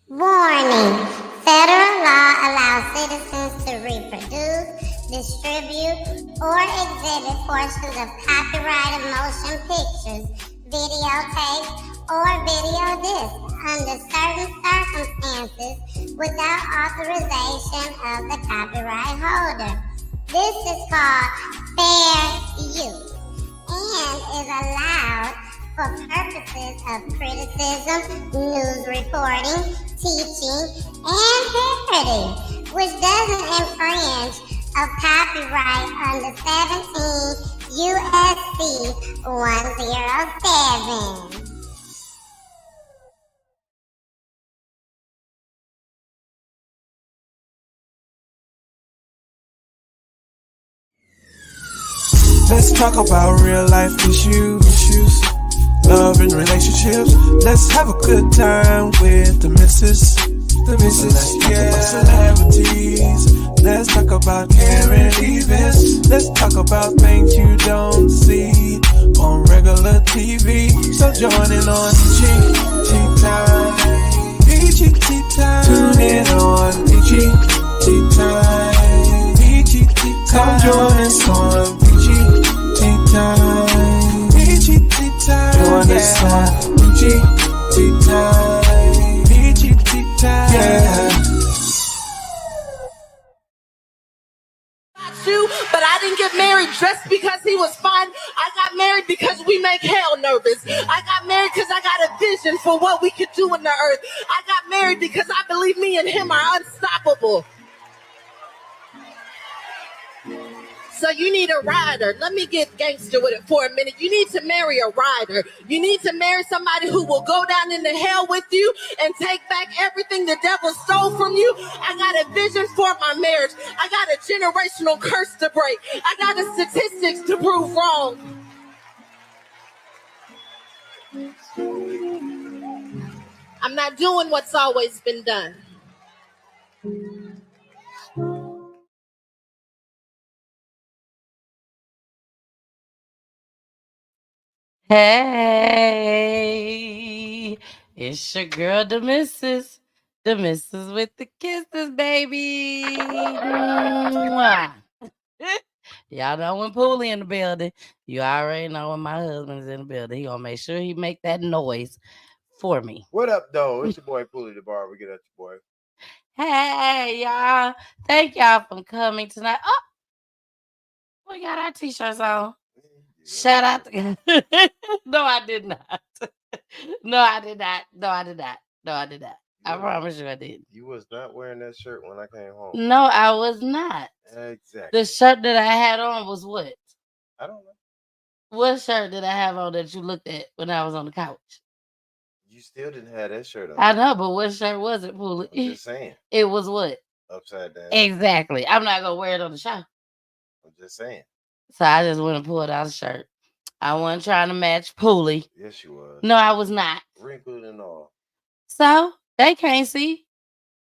Warning! Federal law allows citizens to reproduce, distribute, or exhibit portions of copyrighted motion pictures, videotapes, or video discs under certain circumstances without authorization of the copyright holder. This is called fair use and is allowed for purposes of criticism, news reporting, teaching, and parody, which doesn't infringe of copyright under 17 USC 107. Let's talk about real life issues, love and relationships. Let's have a good time with the missus, yeah. Celebrities. Let's talk about caring events. Let's talk about things you don't see on regular TV. So join in on Chic Time. Peachy time. Tune in on Peachy time. Peachy time. Come join us on Peachy time. Peachy time. Join us on Peachy time. Peachy time. Yeah. But I didn't get married just because he was fun. I got married because we make hell nervous. I got married because I got a vision for what we could do in the earth. I got married because I believe me and him are unstoppable. So you need a rider. Let me get gangster with it for a minute. You need to marry a rider. You need to marry somebody who will go down into hell with you and take back everything the devil stole from you. I got a vision for my marriage. I got a generational curse to break. I got the statistics to prove wrong. I'm not doing what's always been done. Hey, it's your girl, the missus with the kisses, baby. Mwah. Y'all know when Poolie in the building, you already know when my husband is in the building. He gonna make sure he make that noise for me. What up, though? It's your boy Poolie the Barber. Get at your boy. Hey, y'all. Thank y'all for coming tonight. Oh, we got our t-shirts on. Shout out to No, I did not. No, I did not. No, I did not. No, I did not. I promise you I did. You was not wearing that shirt when I came home. No, I was not. Exactly. The shirt that I had on was what? I don't know. What shirt did I have on that you looked at when I was on the couch? You still didn't have that shirt on. I know, but what shirt was it, Poolie? I'm just saying. It was what? Upside down. Exactly. I'm not gonna wear it on the show. I'm just saying. So I just went and pulled out a shirt. I wasn't trying to match Poolie. Yes, you was. No, I was not. Wrinkled and all. So they can't see.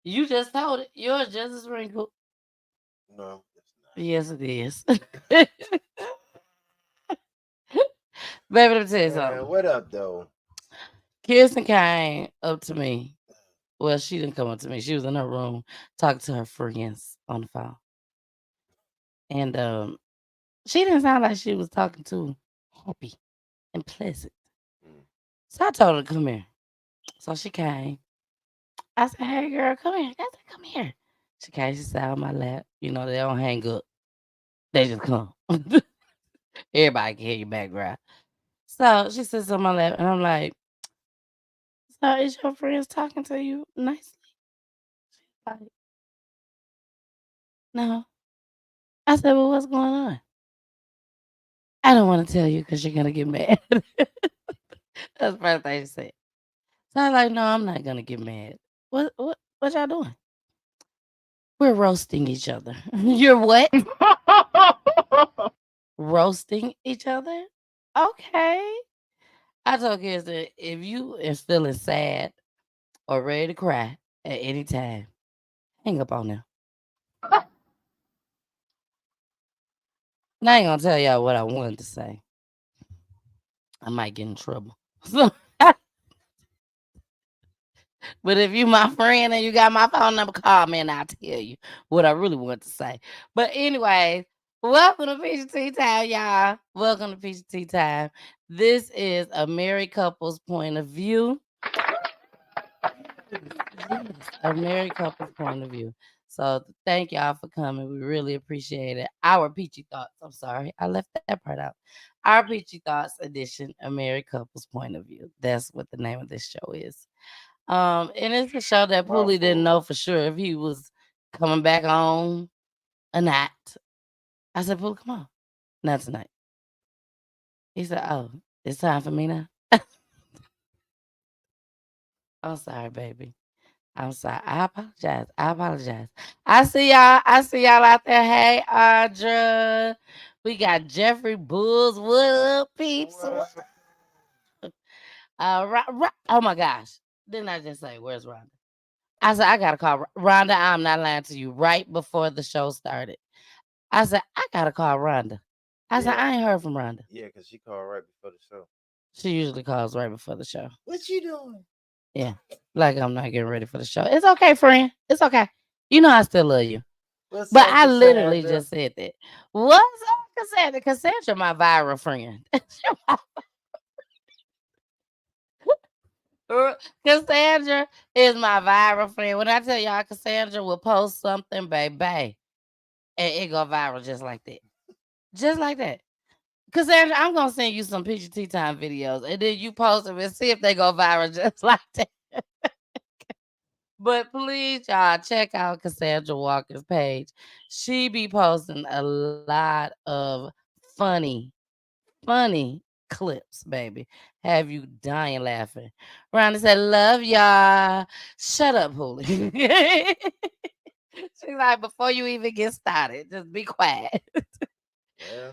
You just told it. Yours just as wrinkled. No, it's not. Yes, it is. Baby, let me tell you something. What up, though? Kirsten came up to me. Well, she didn't come up to me. She was in her room talking to her friends on the phone. And she didn't sound like she was talking too happy and pleasant. So I told her to come here. So she came. I said, hey, girl, come here. I said, come here. She came. She sat on my lap. You know, they don't hang up. They just come. Everybody can hear your background. So she sits on my lap, and I'm like, so is your friends talking to you nicely? She's like, no. I said, well, what's going on? I don't want to tell you because you're going to get mad. That's the first thing she said. So I was like, no, I'm not going to get mad. What y'all doing? We're roasting each other. You're what? Roasting each other? Okay. I told Kirsten, if you is feeling sad or ready to cry at any time, hang up on them. Now I ain't gonna tell y'all what I wanted to say. I might get in trouble. So But if you my friend and you got my phone number, call me and I'll tell you what I really want to say. But anyways, welcome to Peachy Tea Time, y'all. Welcome to Peachy Tea Time. This is a married couple's point of view. Yes, a married couple's point of view. So thank y'all for coming. We really appreciate it. Our Peachy Thoughts. I'm sorry, I left that part out. Our Peachy Thoughts edition, a married couple's point of view. That's what the name of this show is. And it's a show that Poolie didn't know for sure if he was coming back on or not. I said, Poolie, come on. Not tonight. He said, oh, it's time for me now. I'm sorry, baby. I'm sorry. I apologize. I apologize. I see y'all. I see y'all out there. Hey, Audra. We got Jeffrey Bulls. What up, peeps? Oh my gosh. Didn't I just say, where's Rhonda? I said, I got to call Rhonda. I'm not lying to you. Right before the show started, I said, I got to call Rhonda. I said, I ain't heard from Rhonda. Yeah, because she called right before the show. She usually calls right before the show. What you doing? Yeah. Like I'm not getting ready for the show. It's okay, friend. It's okay. You know I still love you. What's But up, I literally Cassandra? just said that. What's up, Cassandra? Cassandra, my viral friend. Cassandra is my viral friend. When I tell y'all Cassandra will post something, baby, and it go viral just like that. Just like that. Cassandra, I'm gonna send you some Peachy Tea Time videos, and then you post them and see if they go viral just like that. But please, y'all, check out Cassandra Walker's page. She be posting a lot of funny clips, baby. Have you dying laughing. Rhonda said, love y'all. Shut up, Hoolie. She's like, before you even get started, just be quiet. Well,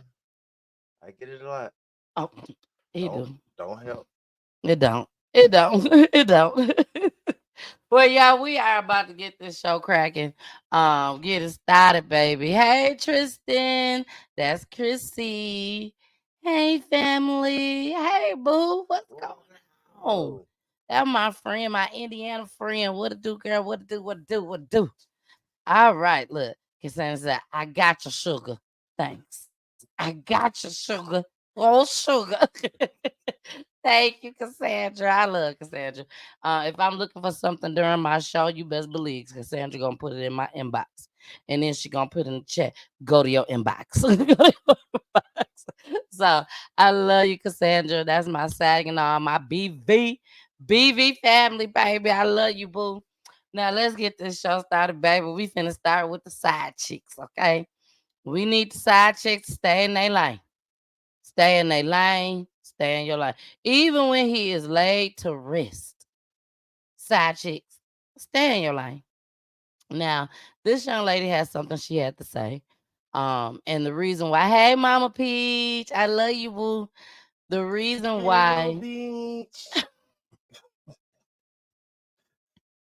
I get it a lot. Oh, he do. Don't help. It don't. It don't. It don't. Well, y'all, we are about to get this show cracking. Get it started, baby. Hey, Tristan. That's Chrissy. Hey, family. Hey, boo. What's going on? Oh, That's my friend, my Indiana friend. What to do, girl? What to do? What to do? What to do? All right, look. Cassandra said, I got your sugar. Thanks. I got your sugar. Oh, sugar. Thank you, Cassandra. I love Cassandra. If I'm looking for something during my show, you best believe Cassandra gonna put it in my inbox. And then she gonna put in the chat, go to your inbox. Go to your inbox. So I love you, Cassandra. That's my sagging on my BV family, baby. I love you, boo. Now let's get this show started, baby. We finna start with the side chicks, okay? We need the side chicks to stay in their lane. Stay in their lane. Stay in your lane. Even when he is laid to rest. Side chicks, stay in your lane. Now, this young lady has something she had to say. And the reason why, hey, Mama Peach, I love you, boo. The reason why Beach.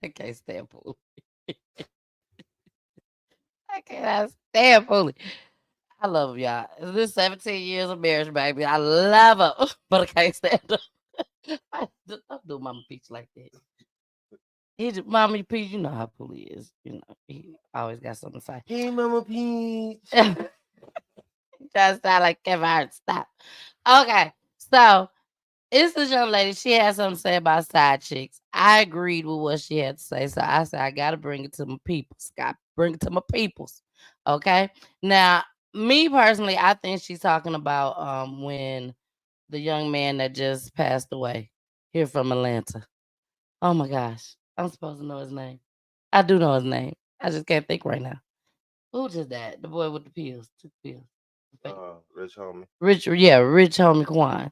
I can't stand Poolie. I cannot stand Poolie. I love him, y'all. This 17 years of marriage, baby. I love her, but I can't stand her. Don't do Mama Peach like that. Mama Peach, you know how Poolie is. You know, he always got something to say. Hey, Mama Peach. Just sound like Kevin Hart. Stop. Okay, so it's this young lady. She had something to say about side chicks. I agreed with what she had to say, so I said I gotta bring it to my peoples. Got bring it to my peoples. Okay. Now, me personally, I think she's talking about when the young man that just passed away here from Atlanta. Oh my gosh, I'm supposed to know his name. I do know his name. I just can't think right now. Who just died? The boy with the pills. Took the pills. Rich homie. Rich homie Quan.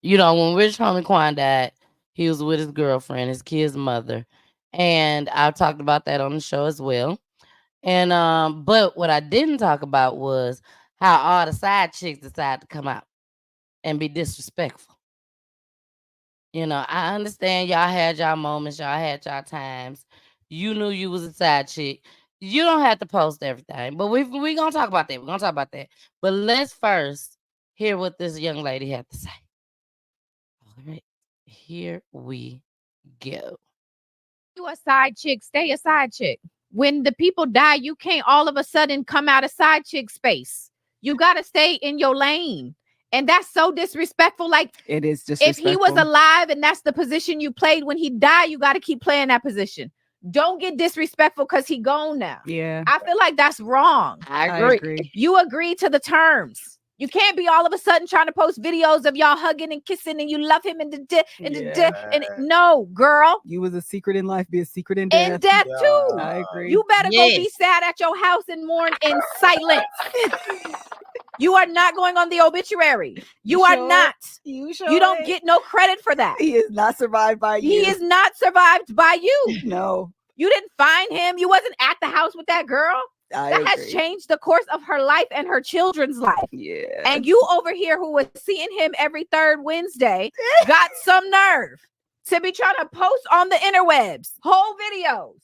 You know, when Rich homie Quan died, he was with his girlfriend, his kid's mother. And I talked about that on the show as well. And but what I didn't talk about was how all the side chicks decided to come out and be disrespectful. You know, I understand y'all had y'all moments, y'all had y'all times. You knew you was a side chick. You don't have to post everything, but we gonna talk about that. We're gonna talk about that. But let's first hear what this young lady had to say. All right, here we Go. You a side chick, stay a side chick. When the people die, you can't all of a sudden come out of side chick space. You got to stay in your lane. And that's so disrespectful. Like, It is if disrespectful. he was alive and that's the position you played when he died, you got to keep playing that position. Don't get disrespectful because he gone now. Yeah. I feel like that's wrong. I I agree. agree. You agree to the terms. You can't be all of a sudden trying to post videos of y'all hugging and kissing and you love him and and no, girl. You was a secret in life, be a secret in death. In death too. I agree. You better go be Yes. sad at your house and mourn in silence. You are not going on the obituary. You are sure? not. You sure? You don't get no credit for that. He is not survived by you. He is not survived by you. No, You didn't find him. You wasn't at the house with that girl. I That agree. has changed the course of her life and her children's life. Yeah. And you over here who was seeing him every third Wednesday got some nerve to be trying to post on the interwebs whole videos.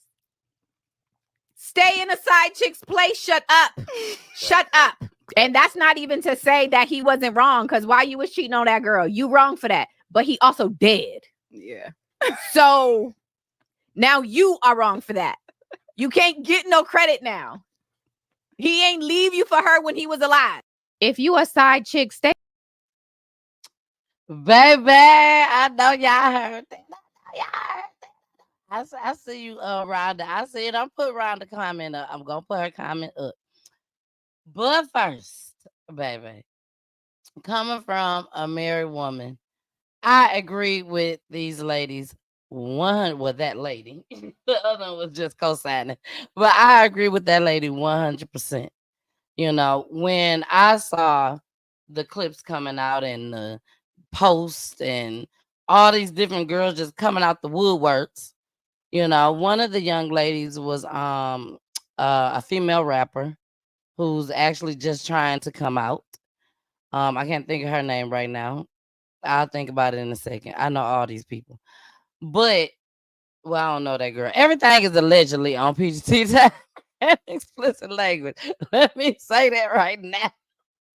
Stay in a side chick's place. Shut up. Shut up. And that's not even to say that he wasn't wrong, because while you was cheating on that girl, you wrong for that. But he also dead. Yeah. So now you are wrong for that. You can't get no credit now. He ain't leave you for her when he was alive. If you a side chick, stay. Baby, I know y'all heard that. I see you, Rhonda. I see it. I'm put Rhonda comment up. I'm gonna put her comment up. But first, baby, coming from a married woman, I agree with these ladies. One with that lady. The other one was just co-signing. But I agree with that lady 100%. You know, when I saw the clips coming out and the posts and all these different girls just coming out the woodworks, you know, one of the young ladies was a female rapper who's actually just trying to come out. I can't think of her name right now. I'll think about it in a second. I know all these people. But well, I don't know that girl. Everything is allegedly on PGT time and explicit language. Let me say that right now.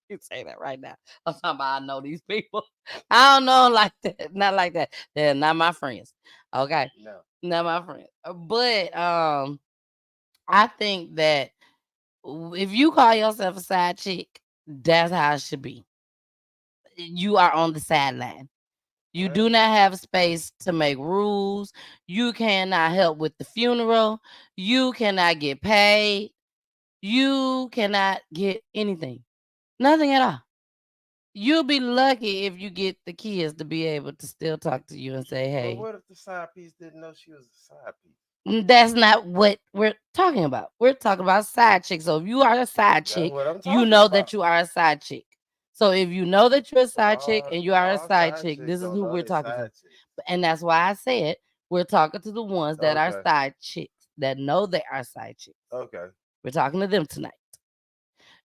You say that right now. I'm talking about I know these people. I don't know like that. Not like that. They're not my friends. Okay. No. Not my friends. But I think that if you call yourself a side chick, that's how it should be. You are on the sideline. You Right. do not have space to make rules. You cannot help with the funeral. You cannot get paid. You cannot get anything. Nothing at all. You'll be lucky if you get the kids to be able to still talk to you and say, But hey, what if the side piece didn't know she was a side piece? that's not what we're talking about. We're talking about side chicks. So if you are a side That's chick, what I'm you talking know about. that you are a side chick. So if you know that you're a side chick and you are a All side side chick, chicks this is don't who know we're they talking to. side chicks. And that's why I said we're talking to the ones that are Okay. side chicks that know they are side chicks. Okay. We're talking to them tonight.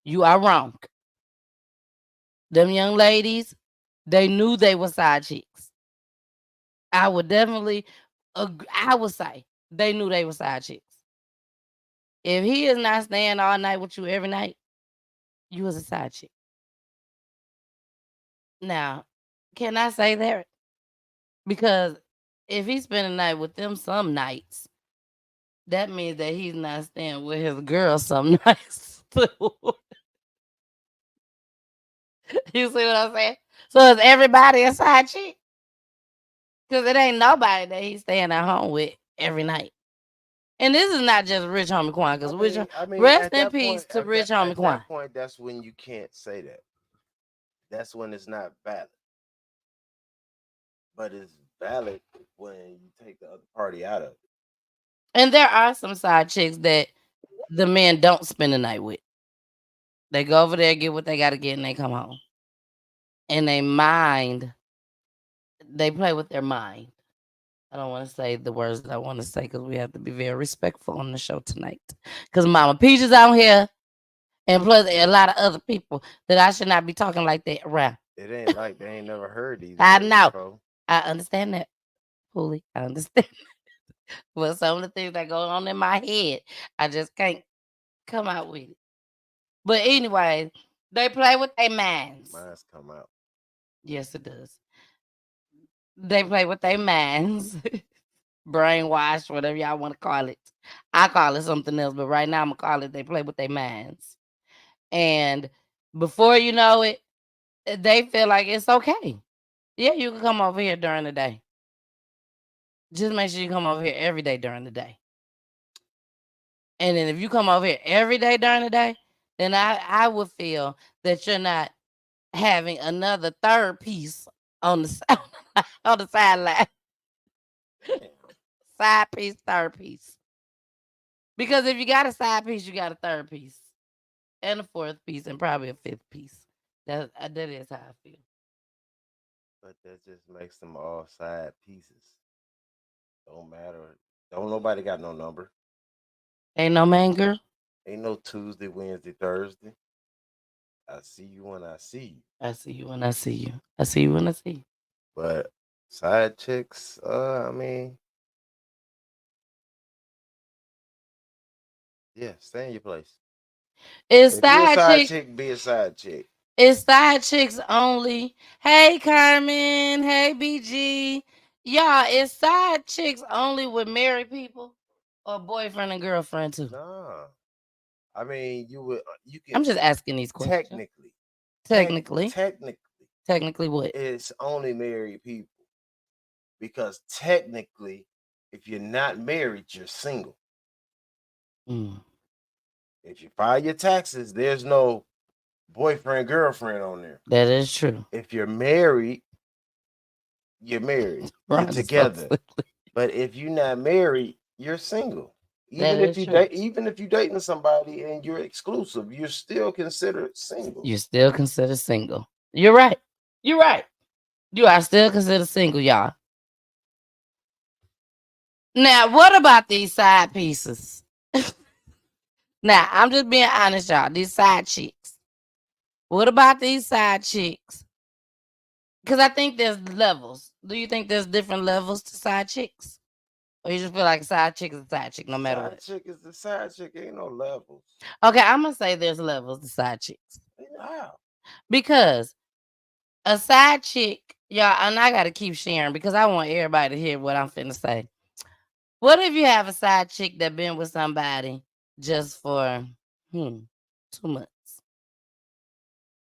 You are wrong. Them young ladies, they knew they were side chicks. I would definitely, I would say they knew they were side chicks. If he is not staying all night with you every night, you was a side chick. Now, can I say that? Because if he spend the night with them some nights, that means that he's not staying with his girl some nights too. You see what I'm saying? So is everybody a side chick? Because it ain't nobody that he's staying at home with every night. And this is not just Rich Homie Quan, because rest at in that peace point, to Rich Homie at Quan. that point, that's when you can't say that. That's when it's not valid. But it's valid when you take the other party out of it. And there are some side chicks that the men don't spend the night with. They go over there, get what they got to get, and they come home. And they play with their mind. I don't want to say the words that I want to say because we have to be very respectful on the show tonight. Because Mama Peach is out here, and plus a lot of other people that I should not be talking like that around. It ain't like they ain't never heard these. I words know. before. I understand that, Poolie. I understand. But some of the things that go on in my head, I just can't come out with it. But anyway, they play with their minds. Mine's come out. Yes, it does. They play with their minds. brainwashed, whatever y'all want to call it. I call it something else, but right now I'm gonna call it they play with their minds. And before you know it, they feel like it's okay. Yeah, you can come over here during the day. Just make sure you come over here every day during the day. And then if you come over here every day during the day, then I would feel that you're not having another third piece on the on the sideline. Side piece, third piece. Because if you got a side piece, you got a third piece. And a fourth piece and probably a fifth piece. That is how I feel. But that just makes them all side pieces. Don't matter. Don't nobody got no number. Ain't no man, girl. Ain't no Tuesday, Wednesday, Thursday. I see you when I see you. I see you when I see you. I see you when I see you. But side chicks, I mean, yeah, stay in your place. It's If you're a side side chick. chick, be a side chick. It's side chicks only. Hey, Carmen. Hey, BG. Y'all, it's side chicks only with married people or boyfriend and girlfriend too? Nah. I mean, you can. I'm just asking these questions. Technically, Technically what? it's only married people. Because technically, if you're not married, you're single. Mm. If you file your taxes, there's no boyfriend, girlfriend on there. That is true. If you're married, you're married. You're Ron is so together. silly. But if you're not married, you're single. That Even if is you true. date, even if you're dating somebody and you're exclusive, you're still considered single. You're still considered single. You're right. You're right. You are still considered single, y'all. Now, what about these side pieces? Now, I'm just being honest, y'all. These side chicks. What about these side chicks? Because I think there's levels. Do you think there's different levels to side chicks? Or you just feel like a side chick is a side chick no matter Side what? chick is the side chick. Ain't no levels. Okay, I'm going to say there's levels to side chicks. How? Because a side chick, y'all, and I got to keep sharing because I want everybody to hear what I'm finna say. What if you have a side chick that been with somebody just for 2 months?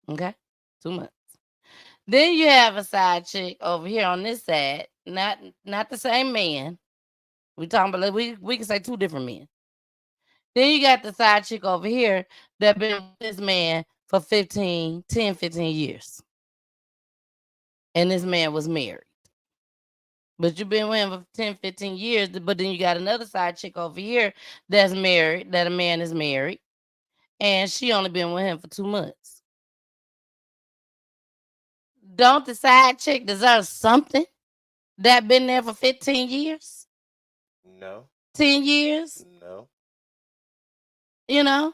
Okay, 2 months. Then you have a side chick over here on this side, not the same man. We talking about we can say 2 different men. Then you got the side chick over here that been with this man for 10, 15 years. And this man was married. But you've been with him for 10, 15 years. But then you got another side chick over here that's married, that a man is married. And she only been with him for 2 months. Don't the side chick deserve something that been there for 15 years? No. 10 years? No. You know?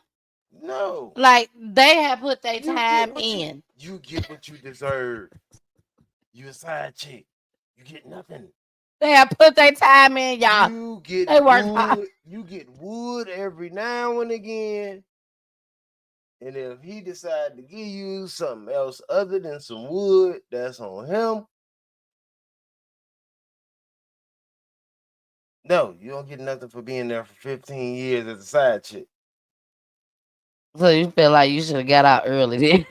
No. Like, they have put their time in. You get what you deserve. You a side chick. You get nothing. They have put their time in, y'all. You get They work wood. hard. You get wood every now and again. And if he decide to give you something else other than some wood, that's on him. No, you don't get nothing for being there for 15 years as a side chick. So you feel like you should have got out early then.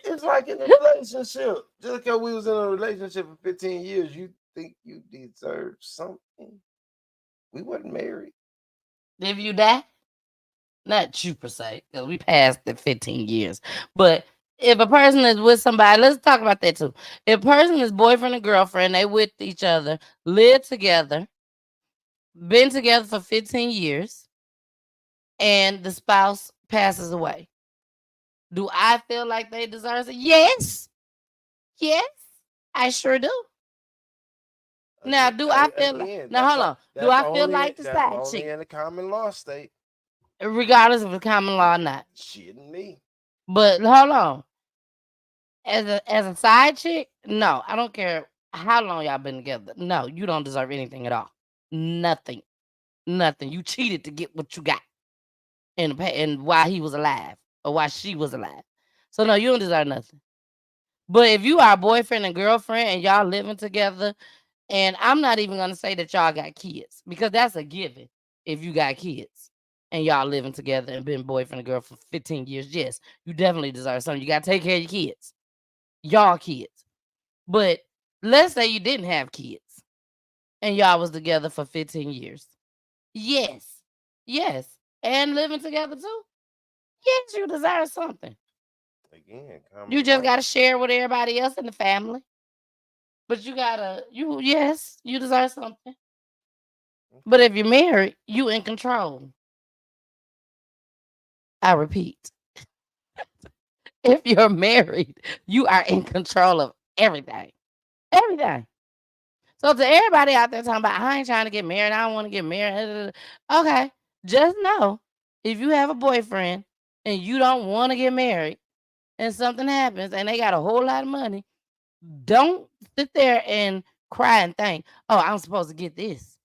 It's like in a relationship. Just because we was in a relationship for 15 years, you think you deserve something. We wasn't married. If you die, not you per se, because we passed the 15 years. But if a person is with somebody, let's talk about that too. If a person is boyfriend and girlfriend, they with each other, live together, been together for 15 years, and the spouse passes away. Do I feel like they deserve it? Yes. Yes, I sure do. Now, do I feel like, now hold on. Do I feel like the side only chick? in the common law state. Regardless of the common law or not. Shit and me. But hold on. As a side chick, no, I don't care how long y'all been together. No, you don't deserve anything at all. Nothing. Nothing. You cheated to get what you got. And while he was alive or while she was alive. So no, you don't deserve nothing. But if you are boyfriend and girlfriend and y'all living together And I'm not even gonna say that y'all got kids because that's a given. If you got kids and y'all living together and been boyfriend and girl for 15 years, yes, you definitely deserve something. You gotta take care of your kids, y'all kids. But let's say you didn't have kids and y'all was together for 15 years. Yes, and living together too. Yes, you deserve something. Again, You just gotta share with everybody else in the family. But you deserve something. But if you're married, you in control. I repeat, if you're married, you are in control of everything. Everything. So to everybody out there talking about, I ain't trying to get married, I don't want to get married. Okay, just know if you have a boyfriend and you don't want to get married and something happens and they got a whole lot of money, don't sit there and cry and think, oh, I'm supposed to get this.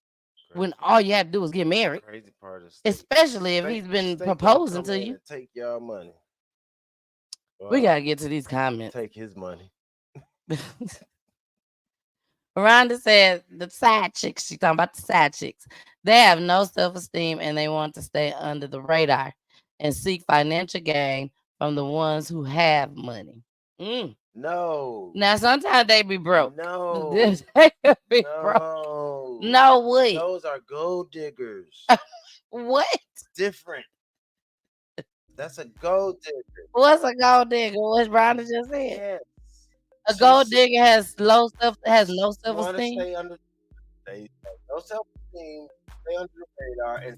When all you have to do is get married. Crazy part is especially if he's been proposing to you. Take y'all money. We gotta get to these comments. Take his money. Rhonda said the side chicks, she's talking about the side chicks. They have no self-esteem and they want to stay under the radar and seek financial gain from the ones who have money. No. Now sometimes they be broke. No. They be broke. No way. Those are gold diggers. What? It's different. That's a gold digger. What's a gold digger? What Rhonda just said? Yes. A gold digger has no self-esteem. Stay under. They have no self-esteem. Stay under the radar and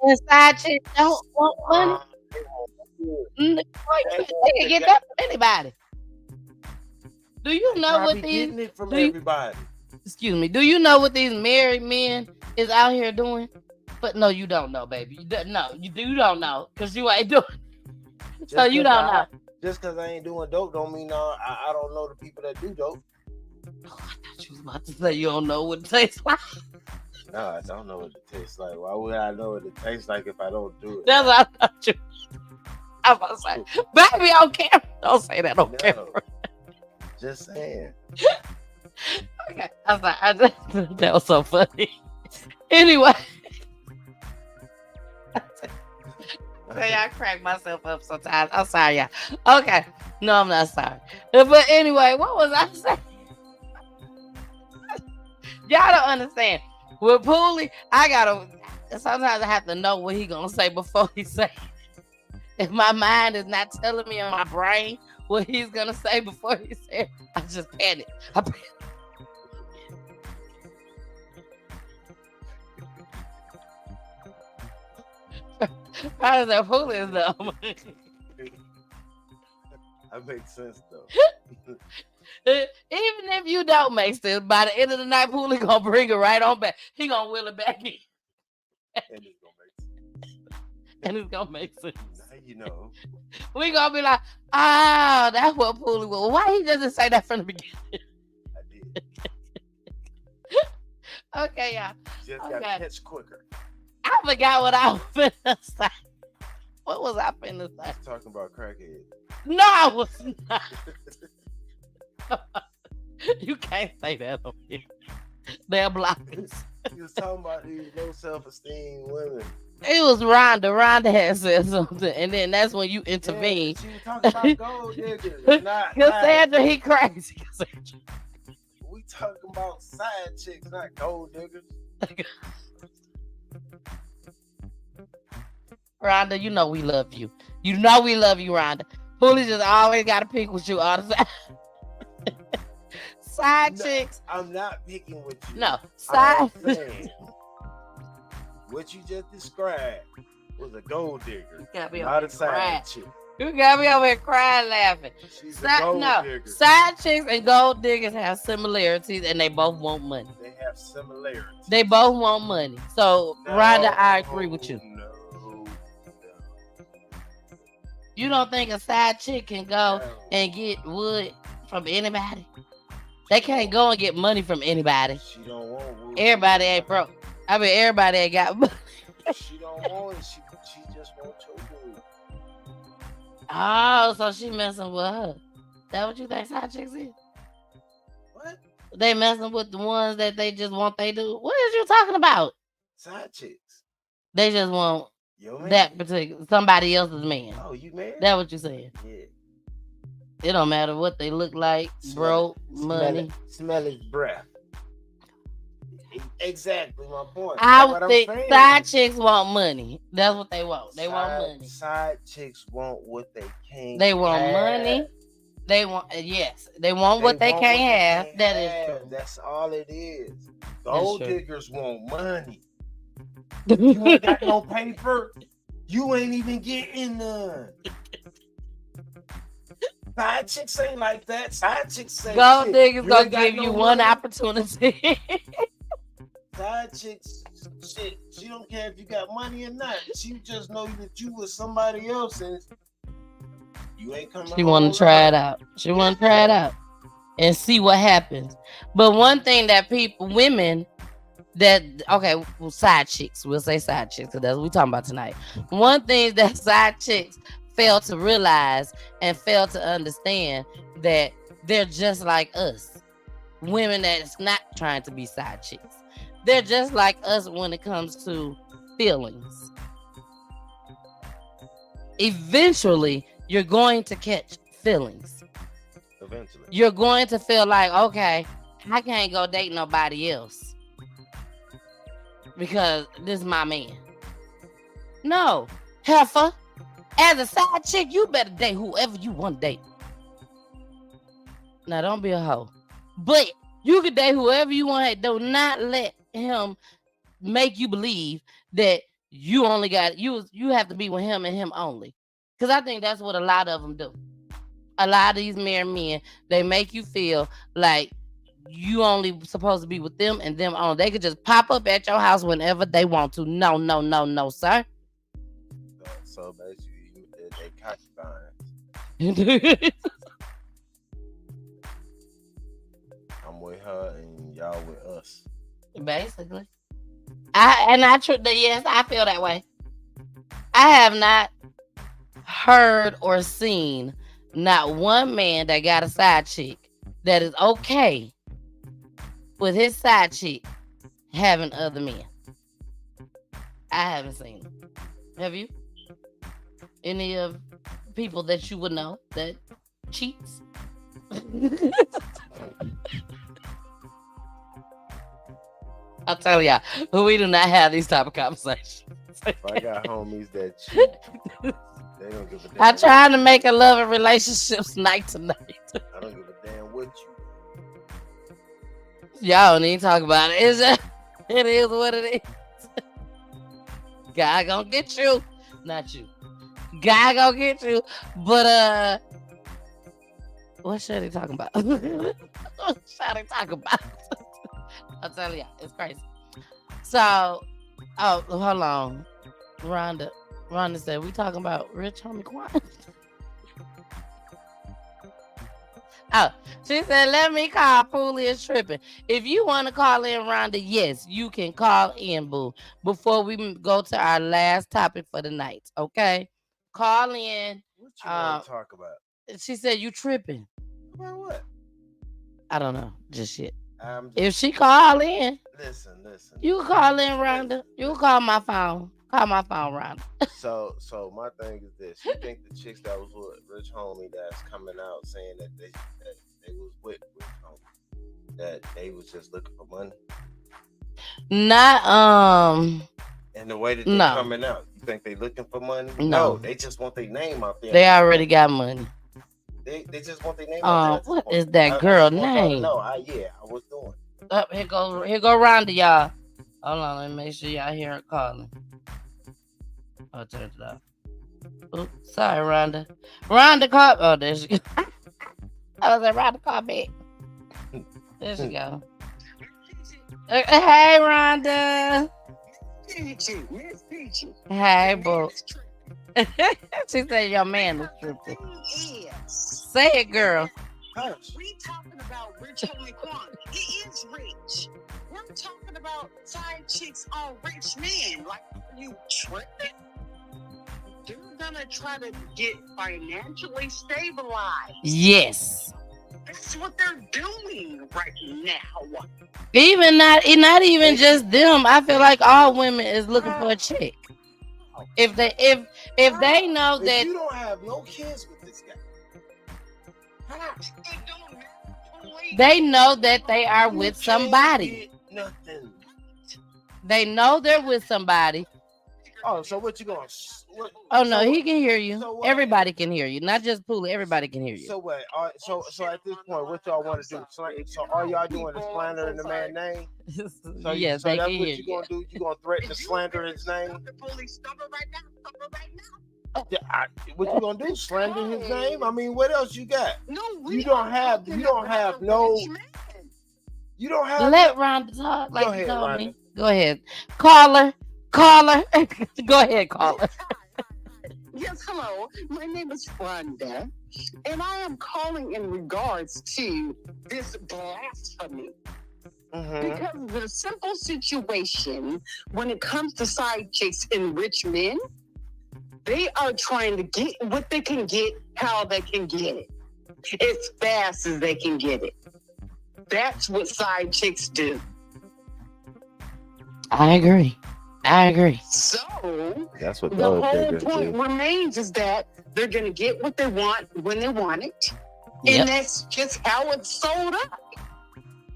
and side chicks don't want money. They can get that from anybody. Do you know what these? Getting it from everybody. Excuse me. Do you know what these married men is out here doing? But no, you don't know, baby. You don't know because you ain't doing. So you don't know. Just because I ain't doing dope don't mean I don't know the people that do dope. Oh, I thought you was about to say you don't know what it tastes like. No, I don't know what it tastes like. Why would I know what it tastes like if I don't do it? That's what I thought you. I was about to say, baby, on camera. Don't say that on camera. Just saying. Okay, that was so funny. Anyway. I crack myself up sometimes. I'm sorry, y'all. Okay. No, I'm not sorry. But anyway, what was I saying? Y'all don't understand. With Pooley, sometimes I have to know what he gonna say before he say it. If my mind is not telling me in my brain what he's gonna say before he say it, I just panic. How does that Pooley is dumb? That makes sense though. Even if you don't make sense, by the end of the night, Pooley gonna bring it right on back. He gonna wheel it back in. And it's gonna make sense. Now you know. We gonna be like, that's what Pooley was. Why he doesn't say that from the beginning? I did. Okay, y'all. Just gotta catch quicker. I forgot what I was finna say. What was I finna say? Talking about crackhead. No, I was not. You can't say that on here. They're blockers. You was talking about these low self-esteem women. It was Rhonda. Rhonda had said something, and then that's when you intervened. Yeah, she was talking about gold diggers, not Cassandra, he crazy. Cassandra. We talking about side chicks, not gold diggers. Rhonda, you know we love you. You know we love you, Rhonda. Pooley just always got to pick with you all the time. Side chicks. I'm not picking with you. No, side. What you just described was a gold digger, not a side chick. You got me over here crying, laughing. She's a gold digger. Side chicks and gold diggers have similarities, and they both want money. They have similarities. They both want money. So, Rhonda, I agree with you. No. You don't think a side chick can go and get wood from anybody? They can't go and get money from anybody. She don't want wood. Everybody ain't broke. I mean, everybody ain't got money. She don't want it. She just wants your wood. Oh, so she messing with her. That what you think side chicks is? What? They messing with the ones that they just want they do. What is you talking about? Side chicks. They just want Yo, man. that particular somebody else's man. Oh, you married? That what you saying? Yeah. It don't matter what they look like, broke, money. Smell his breath. Exactly my point. I That's what think I'm saying. side chicks want money. That's what they want. They want money. Side chicks want what they can't. They want have. money. They want yes. They want what they can't have. That is true. That's all it is. That's Gold true. diggers want money. You ain't got no paper. You ain't even getting none. Side chicks ain't like that. Side chicks say Gold shit. diggers gonna ain't got give no you one money. opportunity. Side chicks, shit. She don't care if you got money or not. She just know that you was somebody else and you ain't coming. She want to try it out. She want to try it out and see what happens. But one thing that women that well, side chicks, we'll say side chicks because that's what we talking about tonight. One thing that side chicks fail to realize and fail to understand that they're just like us, women that's not trying to be side chicks. They're just like us when it comes to feelings. Eventually, you're going to catch feelings. Eventually. You're going to feel like, okay, I can't go date nobody else because this is my man. No, heifer. As a side chick, you better date whoever you want to date. Now, don't be a hoe. But you can date whoever you want to. Do not let him make you believe that you only got you have to be with him and him only. Because I think that's what a lot of them do. A lot of these married men, they make you feel like you only supposed to be with them and them only. They could just pop up at your house whenever they want to. No, no, no, no, sir. So basically, they concubines. I'm with her and y'all with us. Basically. Yes, I feel that way. I have not heard or seen not one man that got a side chick that is okay with his side chick having other men. I haven't seen them. Have you? Any of people that you would know that cheats? I'll tell y'all, we do not have these type of conversations. If I got homies that cheat, they don't give a damn. I'm trying to make a love and relationships night to night. I don't give a damn what you. Y'all don't even talk about it. It is what it is. God gonna get you. Not you. God gonna get you. But what should he talking about? What should he talking about? I'll tell you, it's crazy. So, hold on. Rhonda said, we talking about Rich Homie Quan. She said, let me call. Pooley is tripping. If you want to call in, Rhonda, yes, you can call in, boo. Before we go to our last topic for the night, okay? Call in. What you want to talk about? She said, you tripping. About what? I don't know, just shit. If she call in, listen. You call in, Rhonda. You call my phone. Call my phone, Rhonda. So my thing is this: you think the chicks that was with Rich Homie that's coming out saying that they was with Rich Homie, that they was just looking for money? Not And the way that they coming out, you think they looking for money? No, they just want their name out there. They already got money. They just want their name out there. What is that girl name? No, I was doing. Here go Rhonda, y'all. Hold on, let me make sure y'all hear her calling. I'll turn it off. Oops, sorry, Rhonda. Rhonda called. Oh, there she go. I was like, Rhonda called back. There she go. Hey, Rhonda. Hey, boo. She said your man is tripping. Say it, girl. We talking about Rich Homie Quan. He is rich. We're talking about side chicks on rich men. Like, you tripping? they're gonna try to get financially stabilized. Yes. That's what they're doing right now. Even not even just them. I feel like all women is looking for a chick. If they know If that you don't have no kids with this guy, It don't matter. they know that they are you with can't somebody. get nothing. They know they're with somebody. Oh, so what you going? Oh no, so he can hear you. so what? Everybody can hear you, not just Poola. Everybody can hear you. So what? So at this point, what y'all want to do? So all y'all doing is slandering the man's name. So Yes, so they that's can what hear you you. gonna do? You gonna threaten to slander his name? Stop the police. Stop it right now. Stop it right now. Yeah, what you gonna do? Slander his name? I mean, what else you got? No, You don't have no. You don't have. Let Rhonda talk like Go you ahead, told Rhonda. me. Go ahead. Caller. Go ahead, caller. Yes, hello. My name is Rhonda, and I am calling in regards to this blasphemy. Mhm. Because the simple situation when it comes to side chicks and rich men, they are trying to get what they can get, how they can get it, as fast as they can get it. That's what side chicks do. I agree. So That's what the those whole niggas point do. remains is that they're going to get what they want when they want it. Yep. And that's just how it's sold up.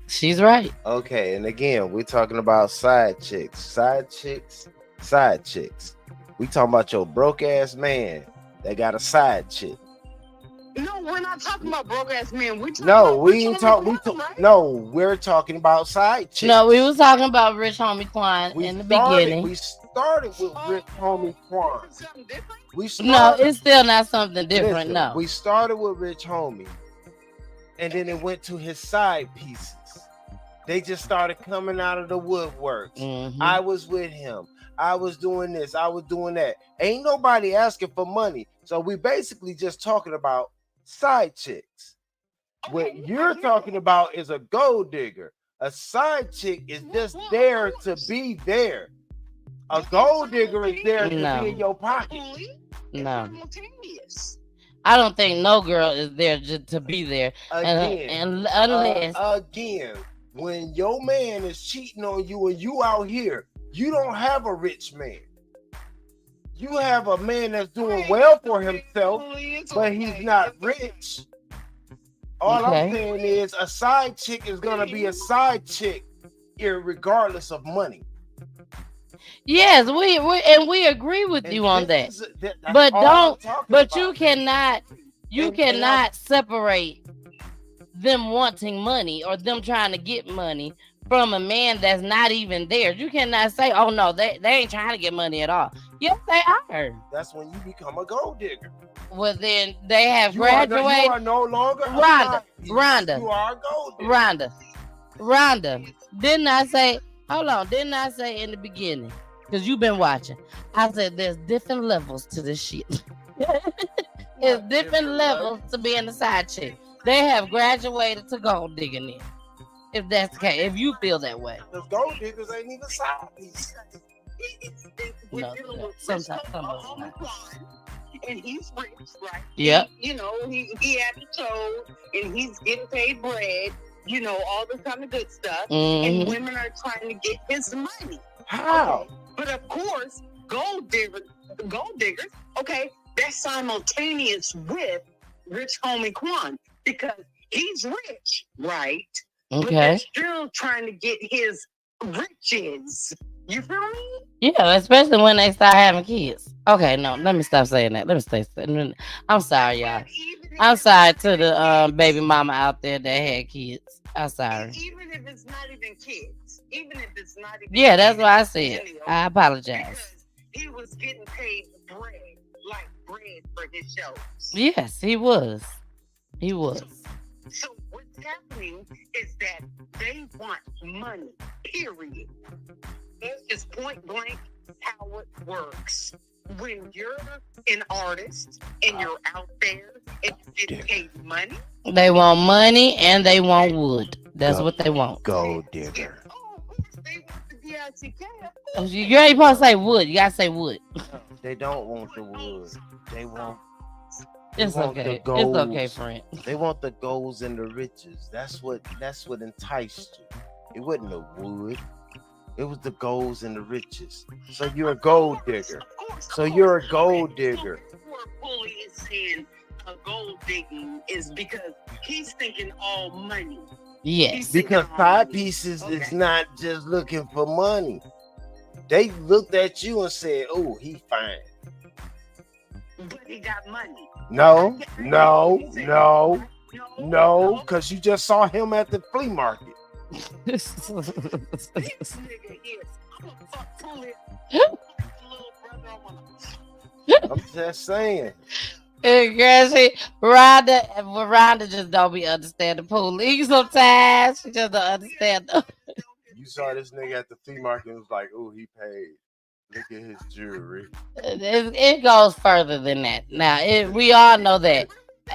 She's right. Okay, and again, we're talking about side chicks. Side chicks. We talking about your broke ass man that got a side chick. No, we're not talking about broke ass men. We're talking No, about we rich ain't homie talking. Quan, right? No, we're talking about side chicks. No, we was talking about Rich Homie Quan in the beginning. We started with Rich Homie Quan. Something different? We No, started, it's still not something different. listen, No. we started with Rich Homie, and then it went to his side pieces. They just started coming out of the woodworks. Mhm. I was with him. I was doing this. I was doing that. Ain't nobody asking for money. So we basically just talking about side chicks. What you're talking about is a gold digger. A side chick is just there to be there. A gold digger is there to No. be in your pocket. No. Simultaneous. I don't think no girl is there just to be there. Again, And unless again, when your man is cheating on you and you out here, you don't have a rich man. You have a man that's doing well for himself, but he's not rich. All I'm Okay. saying is a side chick is gonna be a side chick, regardless of money. yes, we agree with you on that. That's But all don't- I'm talking But about. you cannot separate them wanting money or them trying to get money from a man that's not even there. You cannot say, oh no, they ain't trying to get money at all. Yes, they are. That's when you become a gold digger. Well, then they have You are graduated. no longer a Rhonda, side piece. Rhonda. You are a gold digger. Rhonda, didn't I say, hold on, didn't I say in the beginning, because you've been watching, I said there's different levels to this shit. There's different levels to being a side chick. They have graduated to gold digging in. If that's the case, if you feel that way. Because gold diggers ain't even side pieces. No, sometimes not. And he's rich, right? Yep. He had the toe, and he's getting paid bread. All this kind of good stuff. And Mhm. women are trying to get his money. How? Okay. But of course, gold diggers, okay, that's simultaneous with Rich Homie Quan because he's rich, right? But they're Okay. still trying to get his riches. You feel me? Yeah, especially when they start having kids. Okay, no, let me stop saying that. I'm sorry, y'all. I'm sorry to the baby mama out there that had kids. I'm sorry. Even if it's not even kids. Yeah, that's what I said. Millennial, I apologize. Because he was getting paid bread for his shows. Yes, he was. He was. So what's happening is that they want money, period. That's just point blank how it works. When you're an artist and you're out there and you get paid money. They want money and they want wood. That's what they want. Gold digger. Oh, of course they want the DICK. You ain't supposed to say wood. You gotta say wood. They don't want the wood. They want It's want the okay. It's goals. okay, friend. They want the goals and the riches. That's what enticed you. It wasn't the wood. It was the goals and the riches. So you're a gold digger. So you're a gold digger. Where Bully is saying a gold digging is because he's thinking all money. Yes. Because side pieces is not just looking for money. They looked at you and said, "Oh, he fine." But he got money. No, because you just saw him at the flea market. This nigga is. I'm a fuck Bully. Little brother, I wanna. I'm just saying. Girl, Rhonda just don't be understanding police sometimes. She just don't understand them. You saw this nigga at the flea market and was like, "Oh, he paid. Look at his jewelry." It goes further than that. Now, we all know that.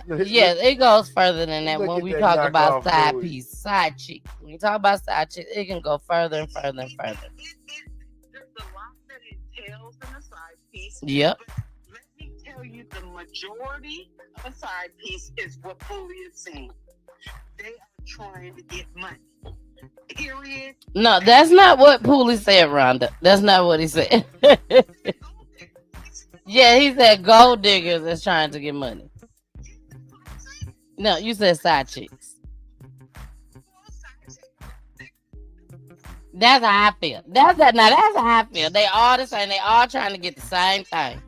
Yes, it goes further than that Look when at we that talk about knockoff side Louis. piece, side chick. When you talk about side chick, it can go further and further and further. There's a lot that entails in a side piece. Yep. But let me tell you, the majority of a side piece is what Bully is saying. They are trying to get money. Period. No, that's not what Pooley said, Rhonda. That's not what he said. Yeah, he said gold diggers is trying to get money. No, you said side chicks. That's how I feel. That's how I feel. They all the same. They all trying to get the same thing.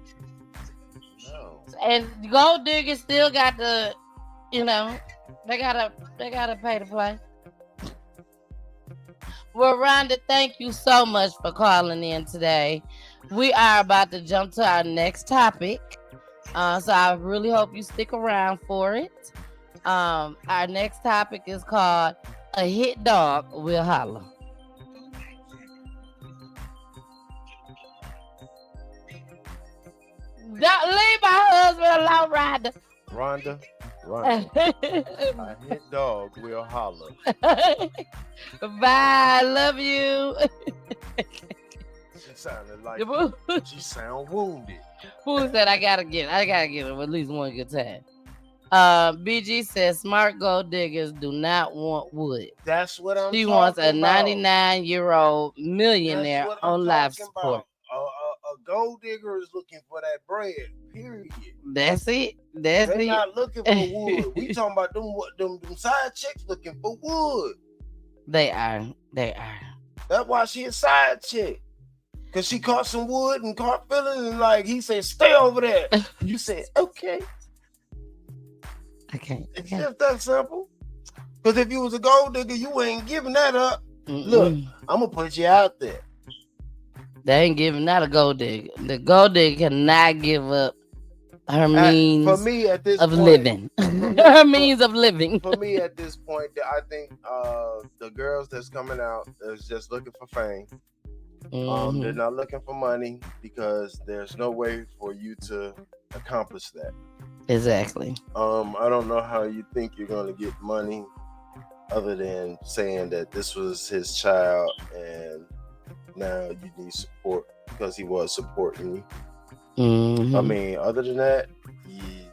No. And gold diggers still got the, they gotta pay to play. Well, Rhonda, thank you so much for calling in today. We are about to jump to our next topic. So I really hope you stick around for it. Our next topic is called "A Hit Dog Will Holler." Don't leave my husband alone, Rhonda. Rhonda, a hit dog will holler. Bye. Love you. She sounded like she sound wounded. Who said I gotta get him at least one good time? BG says smart gold diggers do not want wood. That's what I'm She talking wants a about. 99-year-old millionaire That's what I'm on life talking support. about. A gold digger is looking for that bread. Period. That's it. That's They're it. not looking for wood. We talking about them side chicks looking for wood. They are. That's why she a side chick. Cause she caught some wood and caught feelings and like he said, stay over there. You said, okay. Okay. It's just that simple. Cause if you was a gold digger, you ain't giving that up. Look, I'm gonna put you out there. They ain't giving that a gold digger. The gold digger cannot give up her means for me at this of point, living. Her means of living. For me at this point, I think the girls that's coming out is just looking for fame. They're not looking for money because there's no way for you to accomplish that. Exactly. I don't know how you think you're going to get money other than saying that this was his child and now you need support because he was supporting you. I mean, other than that,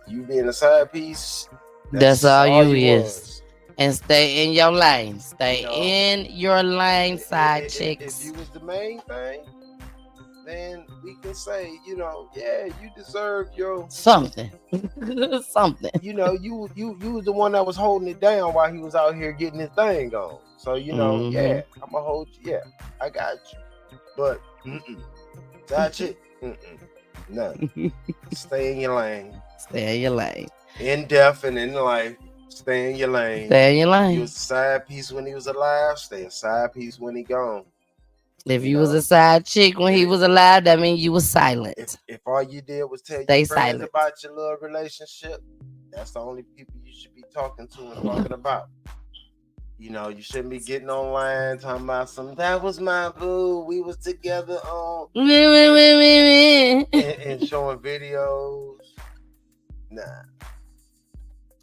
you being a side piece, that's all you is. Was. And stay in your lane. Stay in your lane, side chicks. If you was the main thing, then we can say, yeah, you deserve your something. Something. You was the one that was holding it down while he was out here getting his thing on. So yeah, I'm gonna hold you. Yeah, I got you. But side chick, no. Stay in your lane. Stay in your lane. In death and in life. Stay in your lane. Stay in your lane. You was a side piece when he was alive. Stay a side piece when he gone. If you was a side chick when he was alive, that means you was silent. If all you did was tell Stay your friends silent about your little relationship, that's the only people you should be talking to and talking about. You shouldn't be getting online talking about that was my boo. We was together on and showing videos. Nah.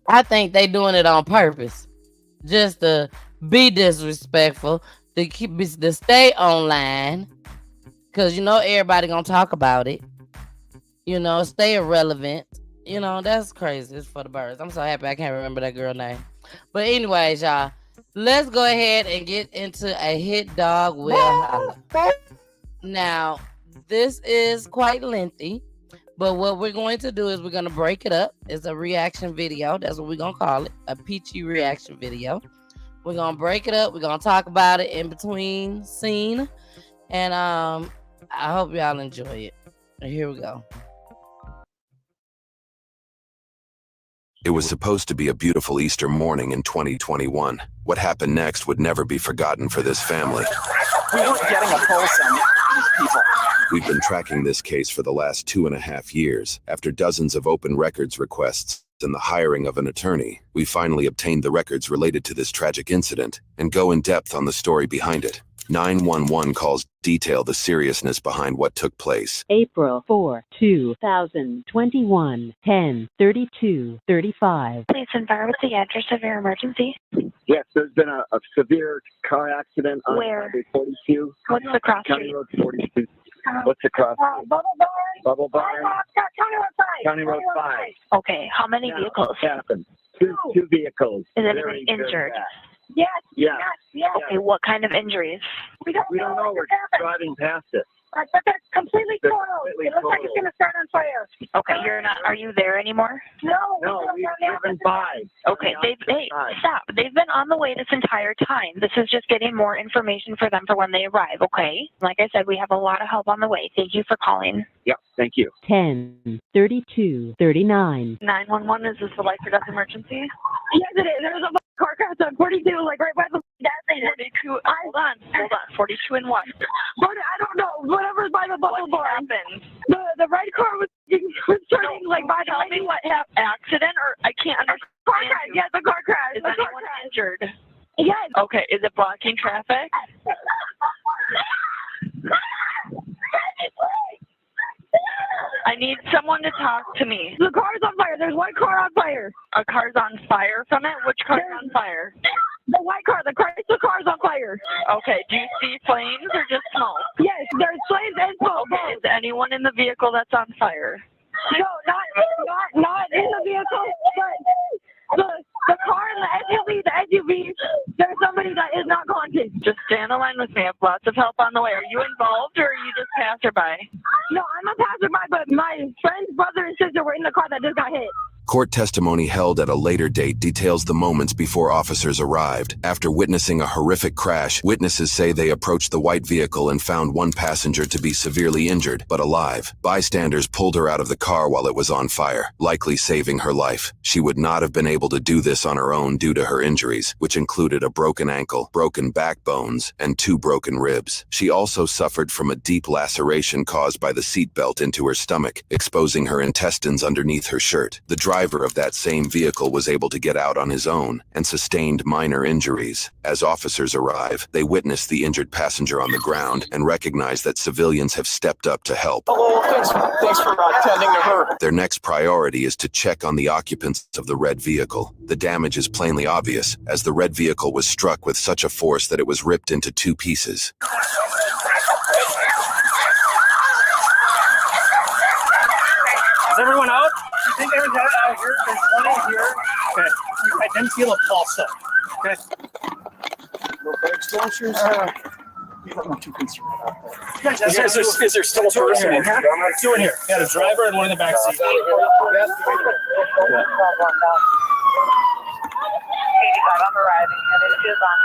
I think they doing it on purpose, just to be disrespectful, to stay online, because everybody gonna talk about it. You know, stay irrelevant. You know, that's crazy. It's for the birds. I'm so happy I can't remember that girl name. But anyways, y'all, let's go ahead and get into a hit dog will holler. Now, this is quite lengthy, but what we're going to do is we're going to break it up. It's a reaction video. That's what we're going to call it, a peachy reaction video. We're going to break it up. We're going to talk about it in between scene. And I hope y'all enjoy it. Here we go. It was supposed to be a beautiful Easter morning in 2021. What happened next would never be forgotten for this family. We weren't getting a pulse on these people. We've been tracking this case for the last 2.5 years. After dozens of open records requests and the hiring of an attorney, we finally obtained the records related to this tragic incident and go in depth on the story behind it. 911 calls detail the seriousness behind what took place. April 4, 2021, 10:32:35. Please confirm what's the address of your emergency? Yes, there's been a severe car accident on Highway 42. What's the cross County street? Road 42. What's the cross street? Bubble Barn. County Road 5. Okay, how many vehicles? Happened. Two vehicles. Is anybody injured? Yes. Yeah. Okay, what kind of injuries? We don't know. We're driving past it. But that's completely total. It looks like it's going to start on fire. Okay, you're not. Are you there anymore? No, we've driven by. Okay, stop. They've been on the way this entire time. This is just getting more information for them for when they arrive. Okay. Like I said, we have a lot of help on the way. Thank you for calling. Yep. Thank you. 10:32:39. 911. Is this the life or death emergency? Yes, it is. There's a car crash on 42, like right by the gas station. 42. Hold on. 42 and what? But I don't know. Whatever's by the bubble bar. Happened? The red car was turning like by the Tell me what happened. Accident or I can't understand. car crash. Yes, the car crash. Is anyone injured? Yes. Okay. Is it blocking traffic? I need someone to talk to me. The car's on fire. There's one car on fire. A car's on fire from it? Which car's on fire? The white car. The Chrysler car's on fire. Okay. Do you see flames or just smoke? Yes, there's flames and smoke. Okay. Is anyone in the vehicle that's on fire? No, not in the vehicle, but the car and the SUV, there's somebody that is not conscious. Just stay on the line with me. I have lots of help on the way. Are you involved or are you just passerby? No, I'm a passerby, but my friend's brother and sister were in the car that just got hit. Court testimony held at a later date details the moments before officers arrived. After witnessing a horrific crash, witnesses say they approached the white vehicle and found one passenger to be severely injured, but alive. Bystanders pulled her out of the car while it was on fire, likely saving her life. She would not have been able to do this on her own due to her injuries, which included a broken ankle, broken backbones, and 2 broken ribs. She also suffered from a deep laceration caused by the seatbelt into her stomach, exposing her intestines underneath her shirt. The driver of that same vehicle was able to get out on his own and sustained minor injuries. As officers arrive, they witness the injured passenger on the ground and recognize that civilians have stepped up to help. Hello, thanks for attending to her. Their next priority is to check on the occupants of the red vehicle. The damage is plainly obvious, as the red vehicle was struck with such a force that it was ripped into 2 pieces. Is everyone out? I think everyone's out here. There's one in here. Okay. I didn't feel a pulse though. Okay. No exposures? I'm not too concerned about that. Is there still a person in here? 2 in here. Yeah, the driver and one in the back seat. 85, I'm arriving. It is on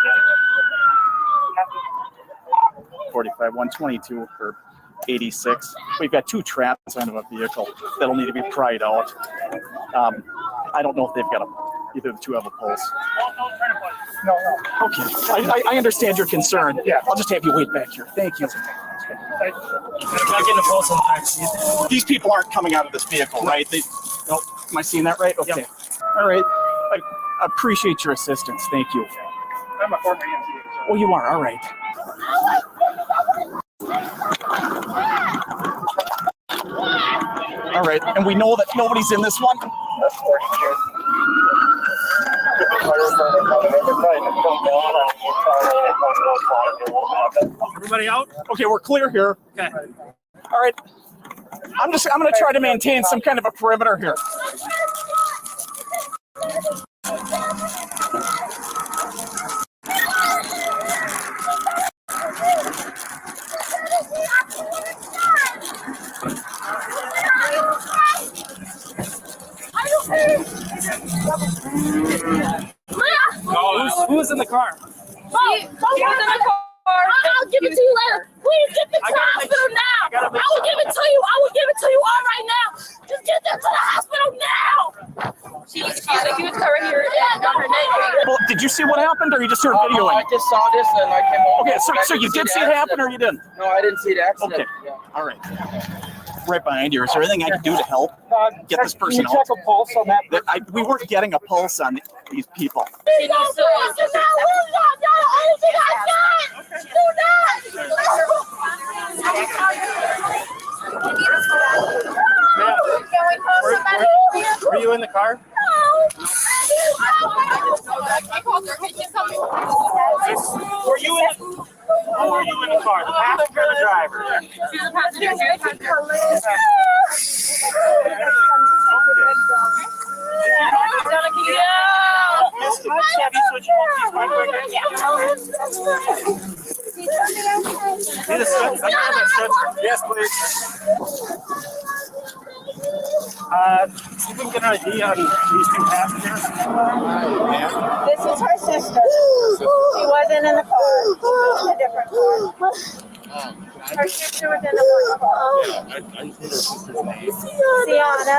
45, 122 or 86. We've got 2 traps out of a vehicle that'll need to be pried out. I don't know if they've got either of the 2 have a pulse. No. Okay. I understand your concern. Yeah. I'll just have you wait back here. Thank you. I'm not getting a pulse on the back seat. These people aren't coming out of this vehicle, right? Nope. Am I seeing that right? Okay. Yep. All right. I appreciate your assistance. Thank you. I'm a former EMT. Oh, you are? All right. All right, and we know that nobody's in this one. Everybody out? Okay, we're clear here. Okay. All right. I'm going to try to maintain some kind of a perimeter here. Who's in the car? I'll give it to you later. Please get them to the hospital now. I will give it to you. I will give it to you all right now. Just get them to the hospital now. She's accused her here and got her name. Well, did you see what happened, or you just heard videoing? I just saw this and I came over. Okay, so you did see it happen, or you didn't? No, I didn't see the accident. Okay, all right. Right behind you. Is there anything I can do to help get this person out? Check a pulse on that. We weren't getting a pulse on these people. She needs to rest. Y'all the only thing I got. Do Were you in the car? Were you in the car? The passenger or the driver? She's a passenger. Yes, please. See if we can get an ID on these two passengers. This is her sister. She wasn't in the car. She was in a different car. Her sister was in the car. Sienna.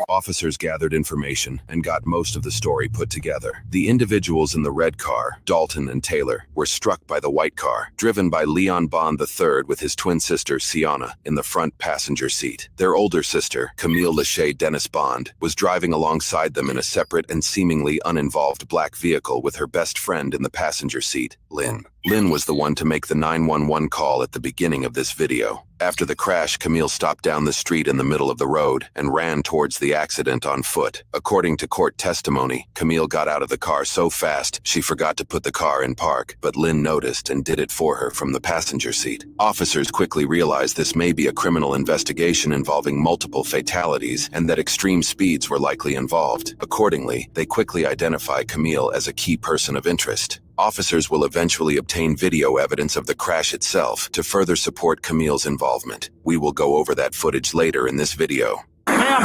Officers gathered information and got most of the story put together. The individuals in the red car, Dalton and Taylor, were struck by the white car, driven by Leon Bond III with his twin sister, Sienna, in the front passenger seat. Their older sister, Camille Lachey Dennis Bond, was driving alongside them in a separate and seemingly uninvolved black vehicle with her best friend in the passenger seat, Lynn. Lynn was the one to make the 911 call at the beginning of this video. After the crash, Camille stopped down the street in the middle of the road and ran towards the accident on foot. According to court testimony, Camille got out of the car so fast she forgot to put the car in park, but Lynn noticed and did it for her from the passenger seat. Officers quickly realized this may be a criminal investigation involving multiple fatalities and that extreme speeds were likely involved. Accordingly, they quickly identify Camille as a key person of interest. Officers will eventually obtain video evidence of the crash itself to further support Camille's involvement. We will go over that footage later in this video. Ma'am,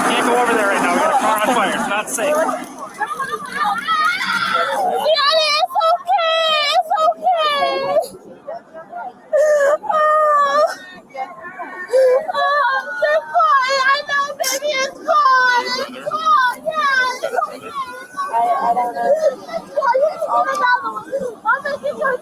can't go over there right now. We got a car on fire. It's not safe. It's okay. They're fine. I know, baby. It's gone. It's gone. Yeah, it's okay. I don't know. I'm making sure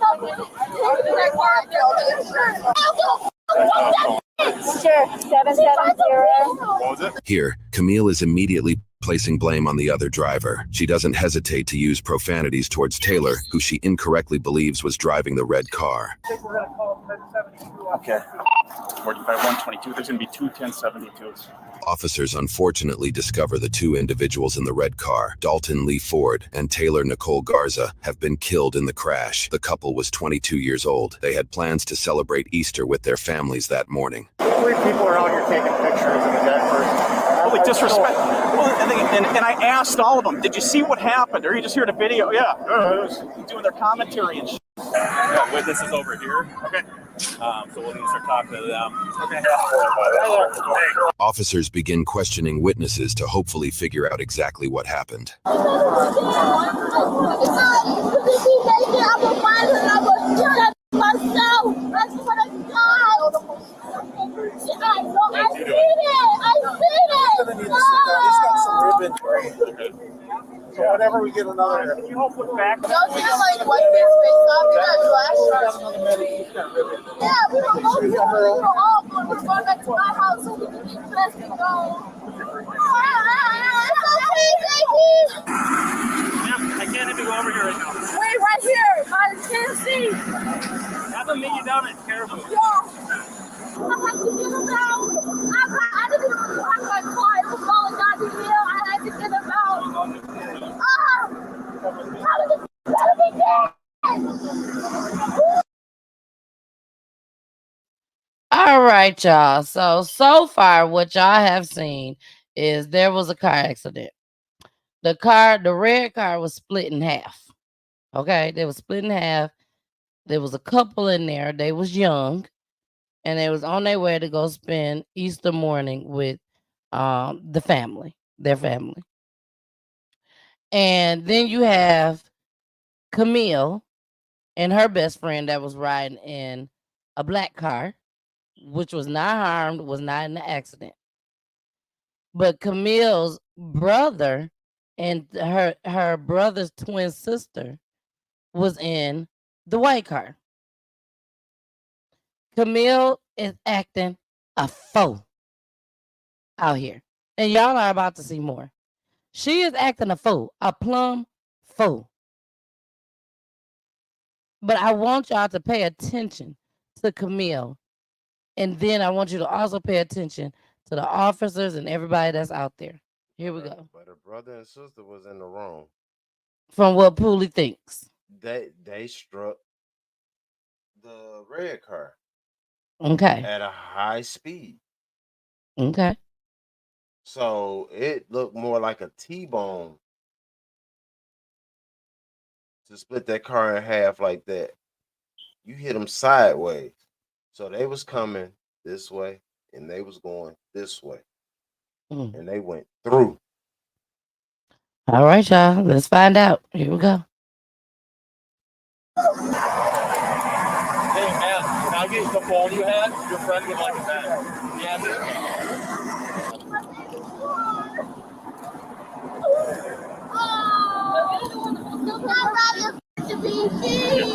Sure, 770. Here, Camille is immediately placing blame on the other driver. She doesn't hesitate to use profanities towards Taylor, who she incorrectly believes was driving the red car. Okay. 45-122. There's going to be two 1072s. Officers unfortunately discover the two individuals in the red car, Dalton Lee Ford and Taylor Nicole Garza, have been killed in the crash. The couple was 22 years old. They had plans to celebrate Easter with their families that morning. 3 people are out here taking pictures of a dead person. Really disrespect. Well, and I asked all of them, did you see what happened? Or are you just here to video? Yeah, doing their commentary and shit. Yeah, witnesses over here. Okay. So we'll need to start talking to them. Okay. Officers begin questioning witnesses to hopefully figure out exactly what happened. So whenever we get another, can you help with back? Don't you like wipe this face off? You got yeah, we don't go to the hall, but we're going back to my house so we can get dressed and go. I can't even go over here right now. Wait, right here. I can't see. Have them meet you down at Caribou. Yeah. I have to get him out. I didn't even park my car. It was falling down the hill. I had to get him out. How did it be dead? right, y'all. So far, what y'all have seen is there was a car accident. The red car was split in half. Okay, they was split in half. There was a couple in there. They was young, and they was on their way to go spend Easter morning with their family. And then you have Camille and her best friend that was riding in a black car, which was not harmed, was not in the accident. But Camille's brother and her brother's twin sister was in the white car. Camille is acting a fool out here. And y'all are about to see more. She is acting a fool, a plumb fool. But I want y'all to pay attention to Camille. And then I want you to also pay attention to the officers and everybody that's out there. Here we go. But her brother and sister was in the wrong. From what Pooley thinks. They struck the red car. Okay. At a high speed. Okay. So it looked more like a T-bone to split that car in half like that. You hit them sideways. So they was coming this way and they was going this way. And they went through. All right, y'all. Let's find out. Here we go. Hey, man, can I get the phone you had? Your friend would like it back. Yeah,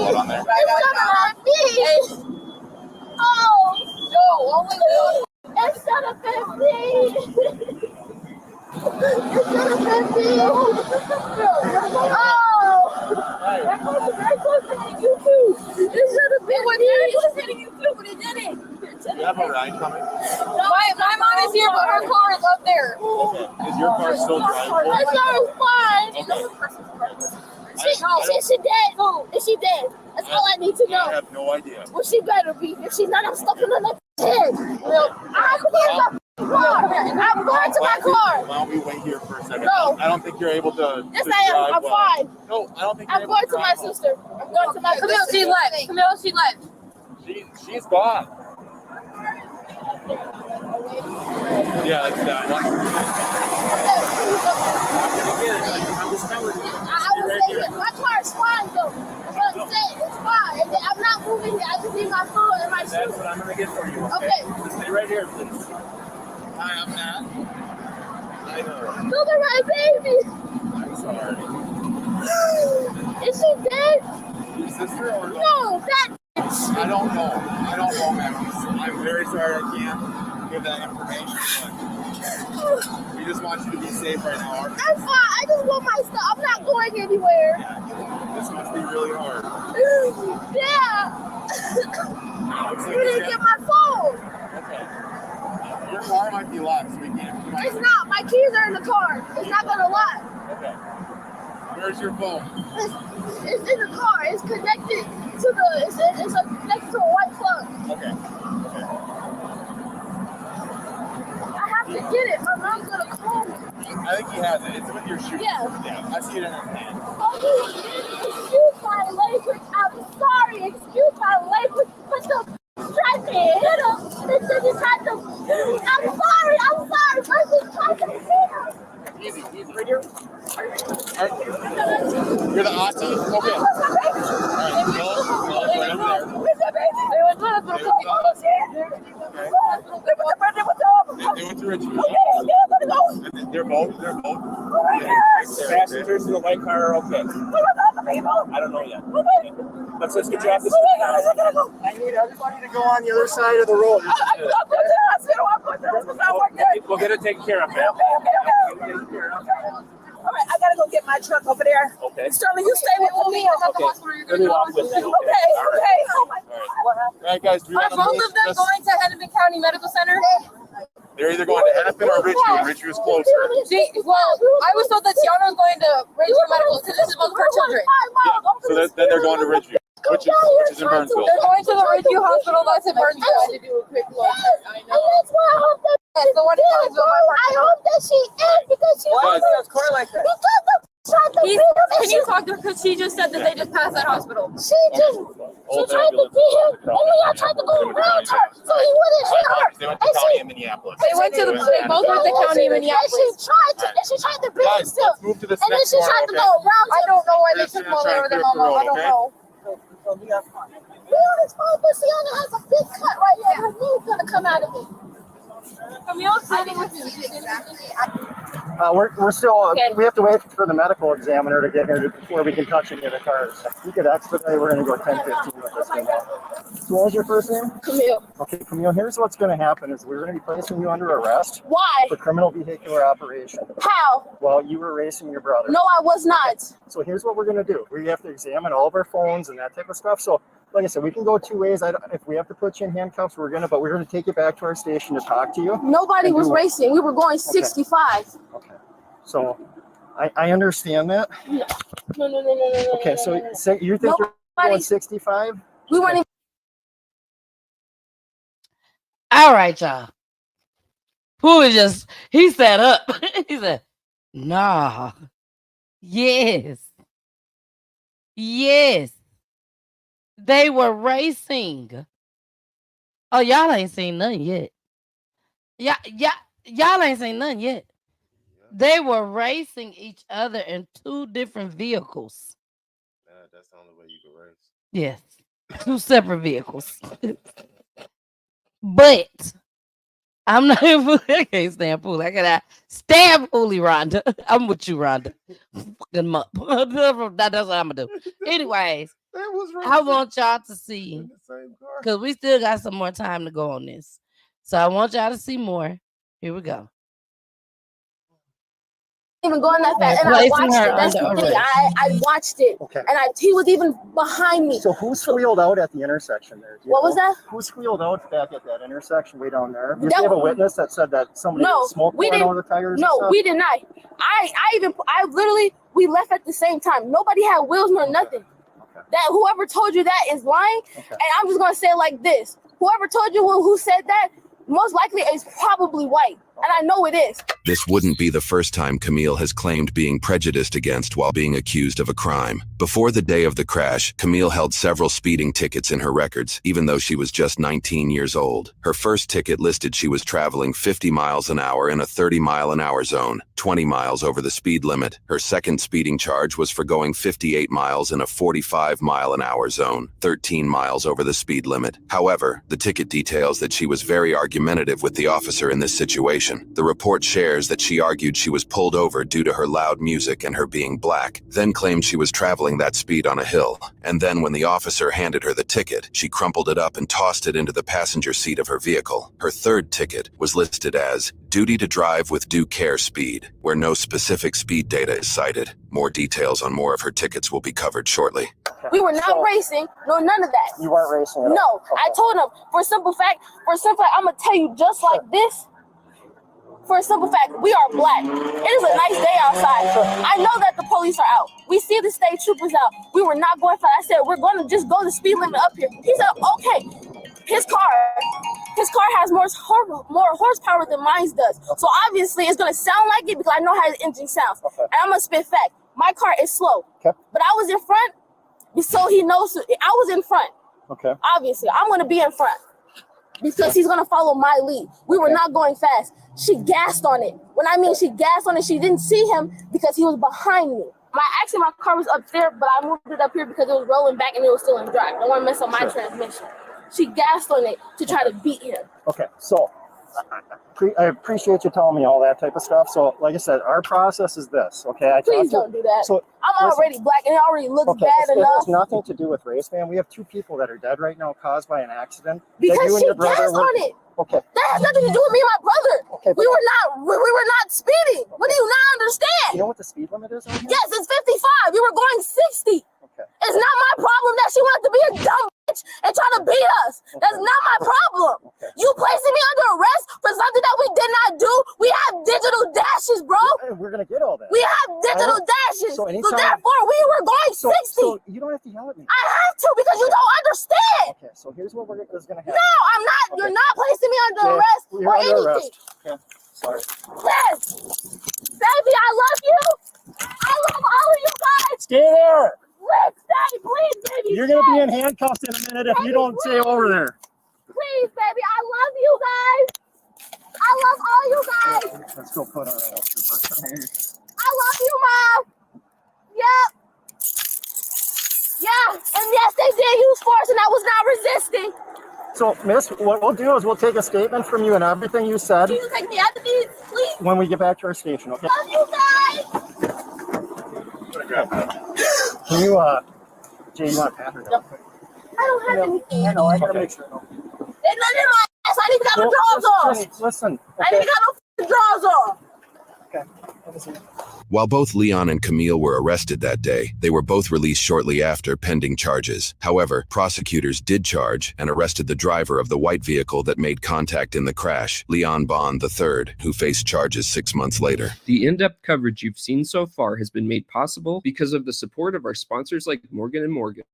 What on there? Oh, no, oh my God. Instead of 15. Instead of 15. Oh. That was very close to hitting you too. Instead of 15. It was very close to hitting you too, but it didn't. you have a ride coming? My mom is here, but her car is up there. Okay. Is your car still drivable? My car is fine. Okay. Is she dead? Is she dead? That's all I need to know. I have no idea. Well, she better be. If she's not, I'm stuck in the next head. Well, I'm going to my car. I'm going to my car. Why don't we wait here for a second? No. I don't think you're able to. Yes, to I am. drive I'm well. fine. No, I don't think I'm you're going able to my drive well. sister. I'm going to my sister. Camille, she left. Camille, she left. She's gone. Yeah, that's that one. I'm just telling you. I was saying, my car is fine though. That's what I'm saying. It's fine. And I'm not moving it. I just need my phone and my shoes. That's what I'm gonna get for you. Okay. Just stay right here, please. Hi, I'm Matt. I know. Look at my baby. I'm sorry. Is she dead? Your sister or No, that. I don't know. I don't know, man. I'm very sorry I can't give that information, but we just want you to be safe right now. I'm fine. I just want my stuff. I'm not going anywhere. Yeah, this must be really hard. Yeah. Looks like You didn't get my phone. Okay. Your car might be locked, so we can't. It's not. My keys are in the car. It's not gonna lock. Okay. Where's your phone? It's in the car. It's connected to the. It's connected to a white plug. Okay. I have to get it. My mom's gonna call me. I think he has it. It's with your shoes. Yeah. Yeah, I see it in his hand. Excuse my language. I'm sorry. Excuse my language. But the tried to hit him. They said he tried to. I'm sorry. But he tried to hit him. Easy. Right here. You're the auntie? Okay. All right, right over there. They went to Richmond. They're both. Passengers in the white car are okay. I don't know yet. Let's get you off the street. I need everybody to go on the other side of the road. We'll get it taken care of, man. All right, I gotta go get my truck over there. Okay. Sterling, you stay with me. Okay. Let me walk with you. Okay. Oh my All right, guys. Are both of them going to Hennepin County Medical Center? They're either going to Hennepin or Ridgeview. Ridgeview's closer. I was told that Tiana was going to Ridgeview Medical because this is both of her children. Yeah. So then they're going to Ridgeview. which is in Burnsville. They're going to the Ridgeview Hospital. That's in Burnsville. To do a quick look. I know. And that's why I hope that I hope that she ends because she That's core like that. because the tried to beat him. Can you talk to her? Because she just said that they just passed that hospital. She tried to beat him, and we all tried to go around her so he wouldn't hit her. They went to the county in Minneapolis. They went to the. They both went to the county in Minneapolis. And she tried to beat him Guys, still. let's move to the And then next she floor, tried to okay? go around him. I don't know why they Yes, took yes, while they try were to there, clear Mama. I the road, don't okay? know. Leon is fine, but Sienna has a big cut right here. Her knee's gonna come out of it. Camille's sitting with you. We're still, Okay. we have to wait for the medical examiner to get here before we can touch any of the cars. We could expedite, we're gonna go 10-15 with this thing. So what was your first name? Camille. Okay, Camille, here's what's gonna happen is we're gonna be placing you under arrest Why? for criminal vehicular operation. How? Well, you were racing your brother. No, I was not. So here's what we're gonna do. We have to examine all of our phones and that type of stuff. So like I said, we can go two ways. If we have to put you in handcuffs, we're gonna take you back to our station to talk to you. Nobody was racing. We were going 65. Okay. So I understand that. No. Okay, so you think you're going 65? We weren't even. All right, y'all. Who is just, he sat up. He said, nah. Yes. Yes. They were racing. Oh, y'all ain't seen nothing yet. Y'all ain't seen nothing yet. They were racing each other in two different vehicles. That's the only way you can race. Yes. Two separate vehicles. But I'm not I can't stand Pooley. I gotta stand Pooley, Rhonda. I'm with you, Rhonda. Fucking up. That's what I'm gonna do. Anyways, I want y'all to see because we still got some more time to go on this. So I want y'all to see more. Here we go. Even going that fast, and I watched it. That's the thing. I watched it, and he was even behind me. So who squealed out at the intersection there? What was that? Who squealed out back at that intersection way down there? Did you have a witness that said that somebody smoked we going didn't. over the tires? No, we did not. I literally, we left at the same time. Nobody had wheels nor nothing. Okay. That whoever told you that is lying, and I'm just gonna say it like this: whoever told you who said that, most likely is probably white, and I know it is. This wouldn't be the first time Camille has claimed being prejudiced against while being accused of a crime. Before the day of the crash, Camille held several speeding tickets in her records, even though she was just 19 years old. Her first ticket listed she was traveling 50 miles an hour in a 30-mile-an-hour zone, 20 miles over the speed limit. Her second speeding charge was for going 58 miles in a 45-mile-an-hour zone, 13 miles over the speed limit. However, the ticket details that she was very argumentative with the officer in this situation. The report shares that she argued she was pulled over due to her loud music and her being black, then claimed she was traveling that speed on a hill. And then when the officer handed her the ticket, she crumpled it up and tossed it into the passenger seat of her vehicle. Her third ticket was listed as duty to drive with due care speed, where no specific speed data is cited. More details on more of her tickets will be covered shortly. We were not racing, no, none of that. You weren't racing at all? No, I told him, for a simple fact, I'm gonna tell you just like this. For a simple fact, we are black. It is a nice day outside. I know that the police are out. We see the state troopers out. We were not going fast. I said, we're going to just go the speed limit up here. He said, okay. His car has more horsepower than mine does. So obviously it's going to sound like it because I know how the engine sounds. And I'm going to spit fact. My car is slow. But I was in front, so he knows I was in front. Okay. Obviously, I'm going to be in front because he's going to follow my lead. We were not going fast. She gassed on it. When I mean she gassed on it, she didn't see him because he was behind me. My car was up there, but I moved it up here because it was rolling back and it was still in drive. I don't want to mess up my transmission. She gassed on it to try to beat him. Okay, so I appreciate you telling me all that type of stuff. So, like I said, our process is this. Okay, Please don't do that. So I'm already black and it already looks bad it enough. has nothing to do with race, man. We have two people that are dead right now caused by an accident. Because that you and she your brother gassed on it. Okay. That has nothing to do with me and my brother. Okay, we were not speeding. What do you not understand? You know what the speed limit is on here? Yes, it's 55. We were going 60. Okay. It's not my problem that she wanted to be a dumb bitch and try to beat us. That's not my problem. You placing me under arrest for something that we did not do. We have digital dashes, bro. going to get all that. We have digital dashes. So So, anytime- therefore, we were going 60. So you don't have to yell at me. I have to because you don't understand. Okay, so here's what is going to happen. No, I'm not. Okay. You're not placing me under Jay, arrest you're or under anything. arrest. Okay, sorry. Yes. Baby, I love you. I love all of you guys. Stay there. Let's stay, please, baby. You're going to be in stay. handcuffs in a minute if you Baby, don't stay over there. Please, baby, I love you guys. I love all you guys. Let's go put on a I love you, Mom. Yep. Yeah, and yes, they did use force, and I was not resisting. So, miss, what we'll do is we'll take a statement from you and everything you said Can you take me out of these, please? when we get back to our station, okay? Love you guys. Can you, Jay, you want to pat her down? I don't have anything. I know, I gotta make sure. There's nothing in my ass. I need to get the drawers off. Listen. I need to get the drawers off. While both Leon and Camille were arrested that day, they were both released shortly after, pending charges. However, prosecutors did charge and arrested the driver of the white vehicle that made contact in the crash, Leon Bond III, who faced charges 6 months later. The in-depth coverage you've seen so far has been made possible because of the support of our sponsors like Morgan & Morgan.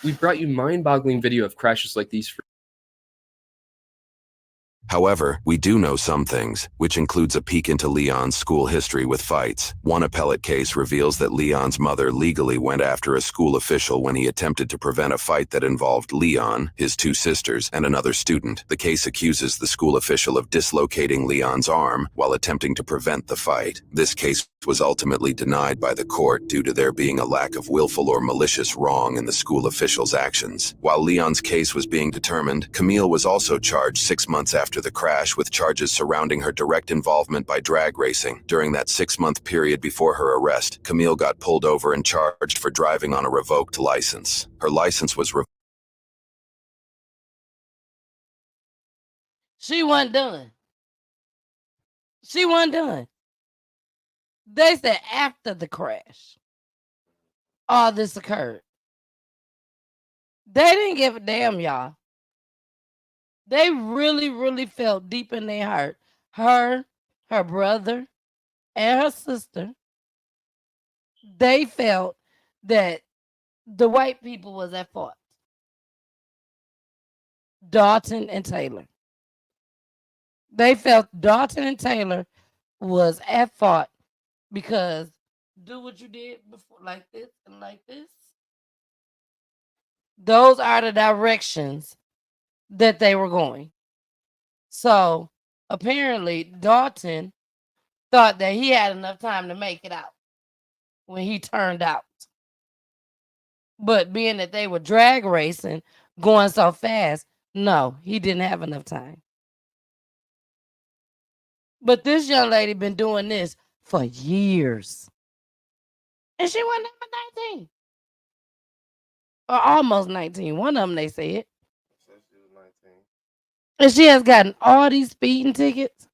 We've brought you mind-boggling video of crashes like these for However, we do know some things, which includes a peek into Leon's school history with fights. One appellate case reveals that Leon's mother legally went after a school official when he attempted to prevent a fight that involved Leon, his 2 sisters, and another student. The case accuses the school official of dislocating Leon's arm while attempting to prevent the fight. This case was ultimately denied by the court due to there being a lack of willful or malicious wrong in the school official's actions. While Leon's case was being determined, Camille was also charged 6 months after the crash with charges surrounding her direct involvement by drag racing. During that 6-month period before her arrest, Camille got pulled over and charged for driving on a revoked license. Her license was revoked. She wasn't done. She wasn't done. They said after the crash, all this occurred. They didn't give a damn, y'all. They really, really felt deep in their heart. Her brother, and her sister, they felt that the white people was at fault. Dalton and Taylor. They felt Dalton and Taylor was at fault because do what you did before, like this and like this. Those are the directions that they were going. So apparently Dalton thought that he had enough time to make it out when he turned out. But being that they were drag racing, going so fast, no, he didn't have enough time. But this young lady been doing this for years. And she wasn't number 19. Or almost 19. One of them, they said. And she has gotten all these speeding tickets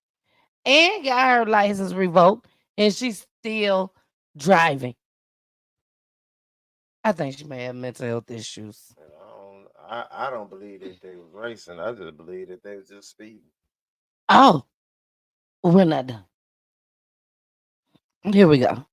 and got her license revoked, and she's still driving. I think she may have mental health issues. I don't believe that they was racing. I just believe that they was just speeding. Oh, we're not done. Here we go.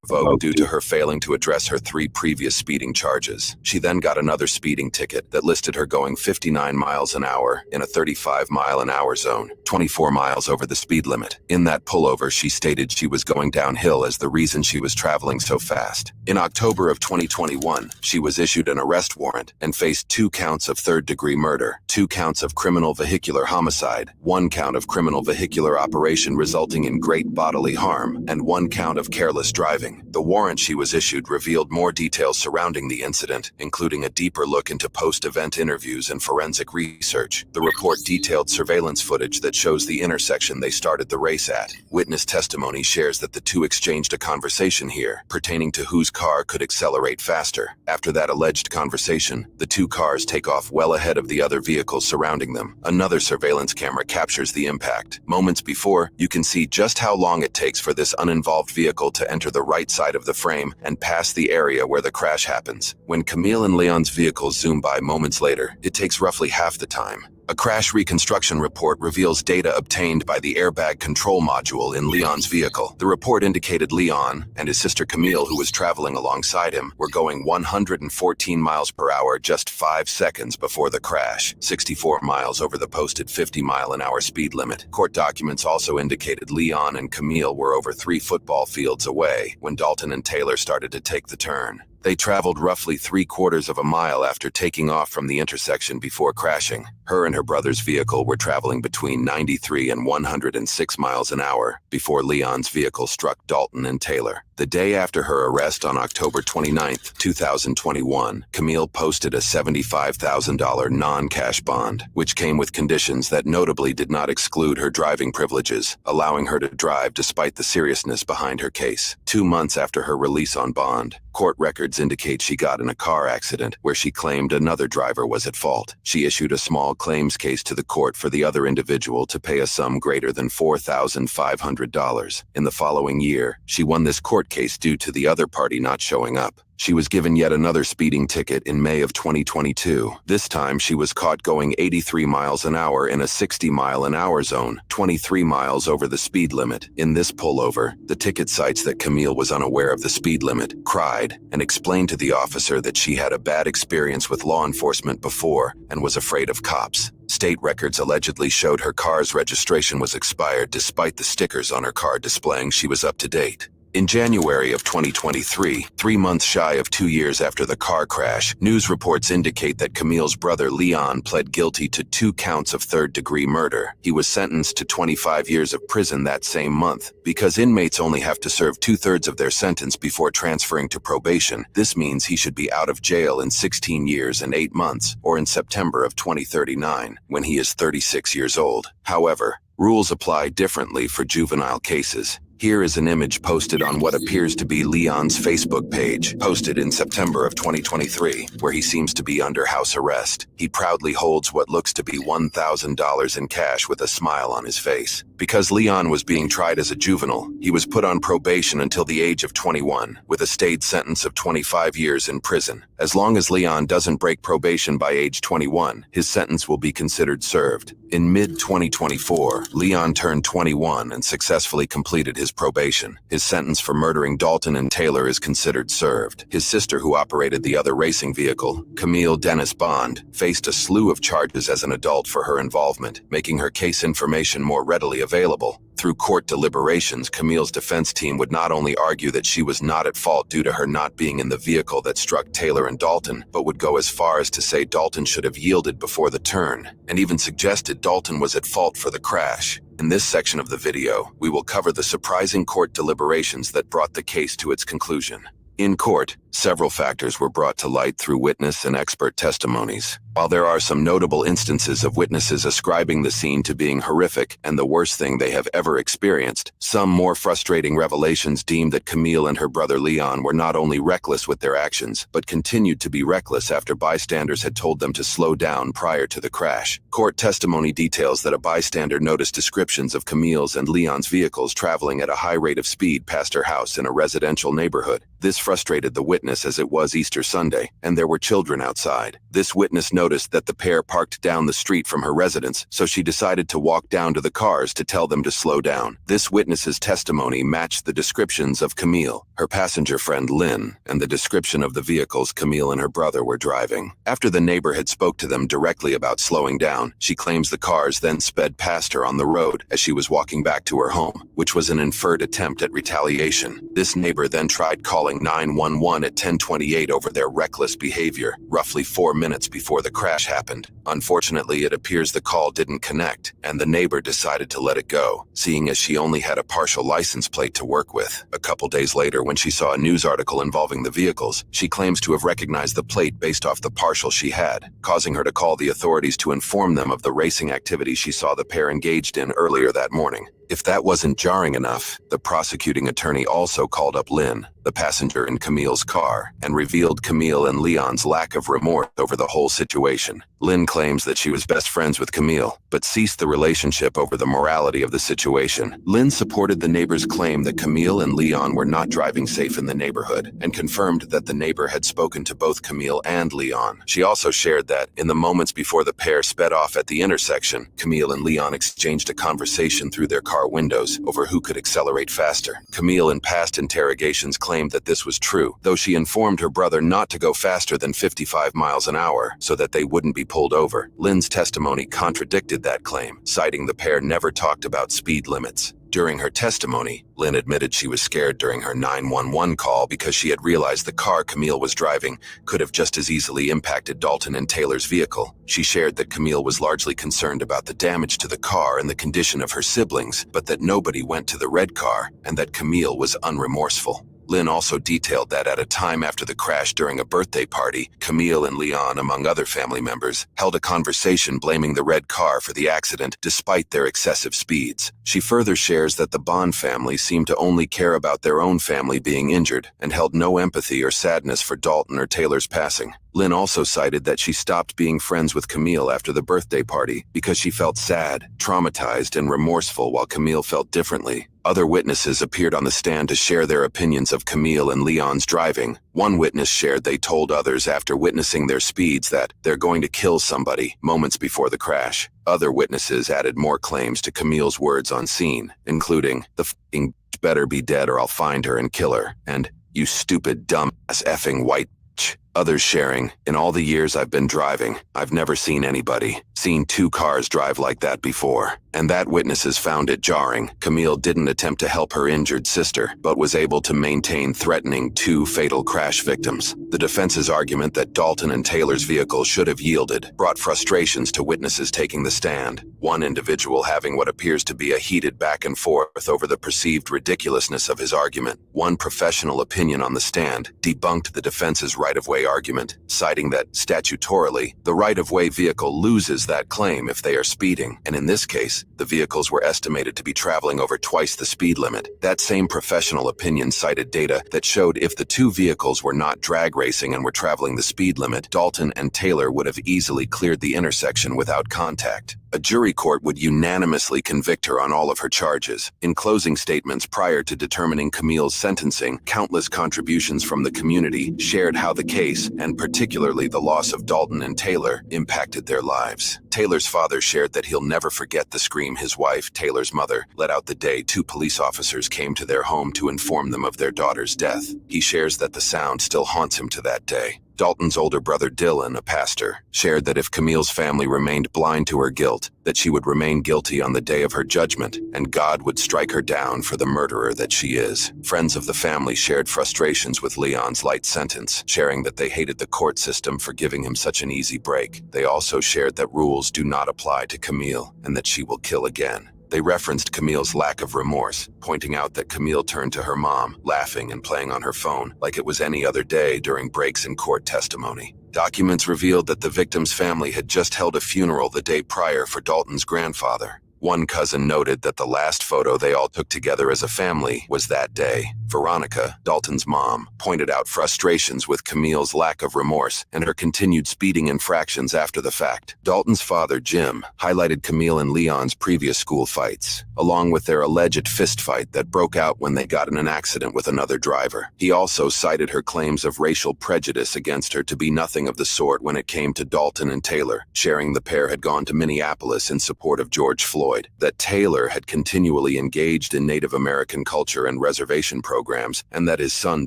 Revoked due to her failing to address her 3 previous speeding charges. She then got another speeding ticket that listed her going 59 miles an hour in a 35-mile-an-hour zone, 24 miles over the speed limit. In that pullover, she stated she was going downhill as the reason she was traveling so fast. In October of 2021, she was issued an arrest warrant and faced 2 counts of third-degree murder, 2 counts of criminal vehicular homicide, 1 count of criminal vehicular operation resulting in great bodily harm, and 1 count of careless driving. The warrant she was issued revealed more details surrounding the incident, including a deeper look into post-event interviews and forensic research. The report detailed surveillance footage that shows the intersection they started the race at. Witness testimony shares that the 2 exchanged a conversation here, pertaining to whose car could accelerate faster. After that alleged conversation, the 2 cars take off well ahead of the other vehicles surrounding them. Another surveillance camera captures the impact. Moments before, you can see just how long it takes for this uninvolved vehicle to enter the right side of the frame and pass the area where the crash happens. When Camille and Leon's vehicles zoom by moments later, it takes roughly half the time. A crash reconstruction report reveals data obtained by the airbag control module in Leon's vehicle. The report indicated Leon and his sister Camille, who was traveling alongside him, were going 114 miles per hour just 5 seconds before the crash, 64 miles over the posted 50-mile-an-hour speed limit. Court documents also indicated Leon and Camille were over 3 football fields away when Dalton and Taylor started to take the turn. They traveled roughly 3/4 of a mile after taking off from the intersection before crashing. Her and her brother's vehicle were traveling between 93 and 106 miles an hour before Leon's vehicle struck Dalton and Taylor. The day after her arrest on October 29, 2021, Camille posted a $75,000 non-cash bond, which came with conditions that notably did not exclude her driving privileges, allowing her to drive despite the seriousness behind her case. 2 months after her release on bond, court records indicate she got in a car accident where she claimed another driver was at fault. She issued a small claims case to the court for the other individual to pay a sum greater than $4,500. In the following year, she won this court case due to the other party not showing up. She was given yet another speeding ticket in May of 2022. This time, she was caught going 83 miles an hour in a 60-mile-an-hour zone, 23 miles over the speed limit. In this pullover, the ticket cites that Camille was unaware of the speed limit, cried, and explained to the officer that she had a bad experience with law enforcement before and was afraid of cops. State records allegedly showed her car's registration was expired despite the stickers on her car displaying she was up to date. In January of 2023, 3 months shy of 2 years after the car crash, news reports indicate that Camille's brother Leon pled guilty to 2 counts of third-degree murder. He was sentenced to 25 years of prison that same month. Because inmates only have to serve 2/3 of their sentence before transferring to probation, this means he should be out of jail in 16 years and 8 months, or in September of 2039, when he is 36 years old. However, rules apply differently for juvenile cases. Here is an image posted on what appears to be Leon's Facebook page, posted in September of 2023, where he seems to be under house arrest. He proudly holds what looks to be $1,000 in cash with a smile on his face. Because Leon was being tried as a juvenile, he was put on probation until the age of 21, with a stayed sentence of 25 years in prison. As long as Leon doesn't break probation by age 21, his sentence will be considered served. In mid-2024, Leon turned 21 and successfully completed his probation. His sentence for murdering Dalton and Taylor is considered served. His sister, who operated the other racing vehicle, Camille Dennis Bond, faced a slew of charges as an adult for her involvement, making her case information more readily available. Through court deliberations, Camille's defense team would not only argue that she was not at fault due to her not being in the vehicle that struck Taylor and Dalton, but would go as far as to say Dalton should have yielded before the turn, and even suggested Dalton was at fault for the crash. In this section of the video, we will cover the surprising court deliberations that brought the case to its conclusion. In court, several factors were brought to light through witness and expert testimonies. While there are some notable instances of witnesses ascribing the scene to being horrific and the worst thing they have ever experienced, some more frustrating revelations deemed that Camille and her brother Leon were not only reckless with their actions, but continued to be reckless after bystanders had told them to slow down prior to the crash. Court testimony details that a bystander noticed descriptions of Camille's and Leon's vehicles traveling at a high rate of speed past her house in a residential neighborhood. This frustrated the witness as it was Easter Sunday, and there were children outside. This witness noticed that the pair parked down the street from her residence, so she decided to walk down to the cars to tell them to slow down. This witness's testimony matched the descriptions of Camille, her passenger friend Lynn, and the description of the vehicles Camille and her brother were driving. After the neighbor had spoke to them directly about slowing down, she claims the cars then sped past her on the road as she was walking back to her home, which was an inferred attempt at retaliation. This neighbor then tried calling 911 at 10:28 over their reckless behavior, roughly 4 minutes before the crash happened. Unfortunately, it appears the call didn't connect, and the neighbor decided to let it go, seeing as she only had a partial license plate to work with. A couple days later, when she saw a news article involving the vehicles, she claims to have recognized the plate based off the partial she had, causing her to call the authorities to inform them of the racing activity she saw the pair engaged in earlier that morning. If that wasn't jarring enough, the prosecuting attorney also called up Lynn, the passenger in Camille's car, and revealed Camille and Leon's lack of remorse over the whole situation. Lynn claimed claims that she was best friends with Camille, but ceased the relationship over the morality of the situation. Lynn supported the neighbor's claim that Camille and Leon were not driving safe in the neighborhood, and confirmed that the neighbor had spoken to both Camille and Leon. She also shared that, in the moments before the pair sped off at the intersection, Camille and Leon exchanged a conversation through their car windows over who could accelerate faster. Camille, in past interrogations, claimed that this was true, though she informed her brother not to go faster than 55 miles an hour so that they wouldn't be pulled over. Lynn's testimony contradicted that claim, citing the pair never talked about speed limits. During her testimony, Lynn admitted she was scared during her 911 call because she had realized the car Camille was driving could have just as easily impacted Dalton and Taylor's vehicle. She shared that Camille was largely concerned about the damage to the car and the condition of her siblings, but that nobody went to the red car and that Camille was unremorseful. Lynn also detailed that at a time after the crash during a birthday party, Camille and Leon, among other family members, held a conversation blaming the red car for the accident despite their excessive speeds. She further shares that the Bond family seemed to only care about their own family being injured and held no empathy or sadness for Dalton or Taylor's passing. Lynn also cited that she stopped being friends with Camille after the birthday party because she felt sad, traumatized, and remorseful while Camille felt differently. Other witnesses appeared on the stand to share their opinions of Camille and Leon's driving. One witness shared they told others after witnessing their speeds that they're going to kill somebody moments before the crash. Other witnesses added more claims to Camille's words on scene, including, "The f***ing better be dead or I'll find her and kill her," and "You stupid dumbass effing white bitch." Others sharing, "In all the years I've been driving, I've never seen two cars drive like that before." And that witnesses found it jarring. Camille didn't attempt to help her injured sister, but was able to maintain threatening 2 fatal crash victims. The defense's argument that Dalton and Taylor's vehicle should have yielded brought frustrations to witnesses taking the stand. One individual having what appears to be a heated back and forth over the perceived ridiculousness of his argument. One professional opinion on the stand debunked the defense's right-of-way argument, citing that, statutorily, the right-of-way vehicle loses that claim if they are speeding, and in this case, the vehicles were estimated to be traveling over twice the speed limit. That same professional opinion cited data that showed if the 2 vehicles were not drag racing and were traveling the speed limit, Dalton and Taylor would have easily cleared the intersection without contact. A jury court would unanimously convict her on all of her charges. In closing statements prior to determining Camille's sentencing, countless contributions from the community shared how the case, and particularly the loss of Dalton and Taylor, impacted their lives. Taylor's father shared that he'll never forget the scream his wife, Taylor's mother, let out the day 2 police officers came to their home to inform them of their daughter's death. He shares that the sound still haunts him to that day. Dalton's older brother Dylan, a pastor, shared that if Camille's family remained blind to her guilt, that she would remain guilty on the day of her judgment, and God would strike her down for the murderer that she is. Friends of the family shared frustrations with Leon's light sentence, sharing that they hated the court system for giving him such an easy break. They also shared that rules do not apply to Camille, and that she will kill again. They referenced Camille's lack of remorse, pointing out that Camille turned to her mom, laughing and playing on her phone like it was any other day during breaks in court testimony. Documents revealed that the victim's family had just held a funeral the day prior for Dalton's grandfather. One cousin noted that the last photo they all took together as a family was that day. Veronica, Dalton's mom, pointed out frustrations with Camille's lack of remorse and her continued speeding infractions after the fact. Dalton's father, Jim, highlighted Camille and Leon's previous school fights, along with their alleged fist fight that broke out when they got in an accident with another driver. He also cited her claims of racial prejudice against her to be nothing of the sort when it came to Dalton and Taylor, sharing the pair had gone to Minneapolis in support of George Floyd, that Taylor had continually engaged in Native American culture and reservation programs, and that his son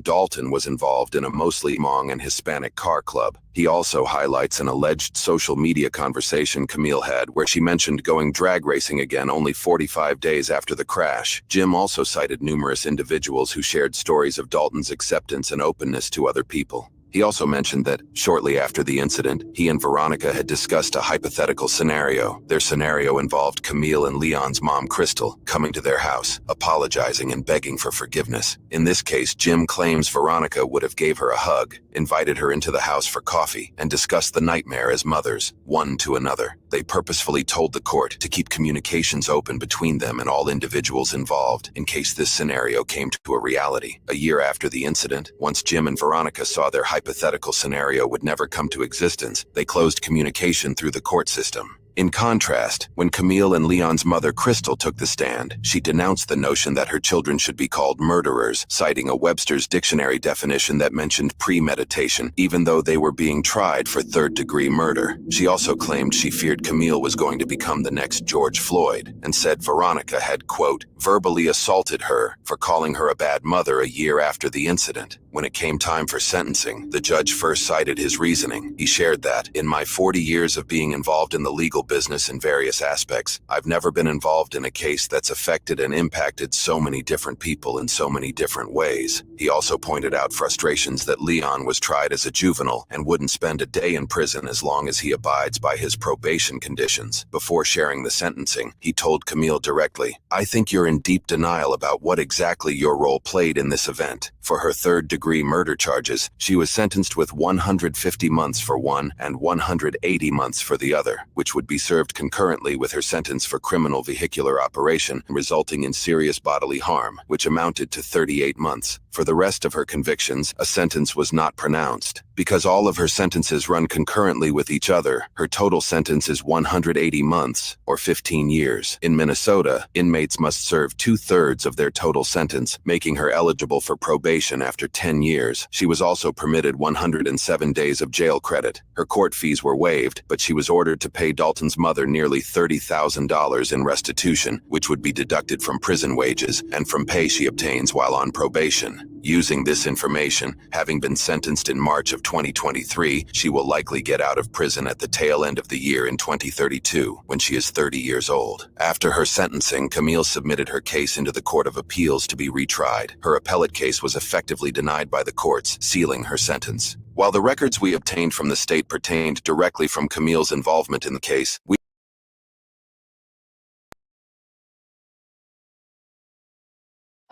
Dalton was involved in a mostly Hmong and Hispanic car club. He also highlights an alleged social media conversation Camille had where she mentioned going drag racing again only 45 days after the crash. Jim also cited numerous individuals who shared stories of Dalton's acceptance and openness to other people. He also mentioned that, shortly after the incident, he and Veronica had discussed a hypothetical scenario. Their scenario involved Camille and Leon's mom, Crystal, coming to their house, apologizing and begging for forgiveness. In this case, Jim claims Veronica would have gave her a hug, invited her into the house for coffee, and discussed the nightmare as mothers, one to another. They purposefully told the court to keep communications open between them and all individuals involved, in case this scenario came to a reality. A year after the incident, once Jim and Veronica saw their hypothetical hypothetical scenario would never come to existence, they closed communication through the court system. In contrast, when Camille and Leon's mother Crystal took the stand, she denounced the notion that her children should be called murderers, citing a Webster's dictionary definition that mentioned premeditation, even though they were being tried for third-degree murder. She also claimed she feared Camille was going to become the next George Floyd, and said Veronica had, quote, verbally assaulted her for calling her a bad mother a year after the incident. When it came time for sentencing, the judge first cited his reasoning. He shared that, in my 40 years of being involved in the legal business in various aspects, I've never been involved in a case that's affected and impacted so many different people in so many different ways. He also pointed out frustrations that Leon was tried as a juvenile and wouldn't spend a day in prison as long as he abides by his probation conditions. Before sharing the sentencing, he told Camille directly, I think you're in deep denial about what exactly your role played in this event. For her third-degree murder charges, she was sentenced with 150 months for one and 180 months for the other, which would be served concurrently with her sentence for criminal vehicular operation resulting in serious bodily harm, which amounted to 38 months. For the rest of her convictions, a sentence was not pronounced. Because all of her sentences run concurrently with each other, her total sentence is 180 months, or 15 years. In Minnesota, inmates must serve 2/3 of their total sentence, making her eligible for probation after 10 years. She was also permitted 107 days of jail credit. Her court fees were waived, but she was ordered to pay Dalton's mother nearly $30,000 in restitution, which would be deducted from prison wages and from pay she obtains while on probation. Using this information, having been sentenced in March of 2023, she will likely get out of prison at the tail end of the year in 2032, when she is 30 years old. After her sentencing, Camille submitted her case into the Court of Appeals to be retried. Her appellate case was effectively denied by the courts, sealing her sentence. While the records we obtained from the state pertained directly from Camille's involvement in the case,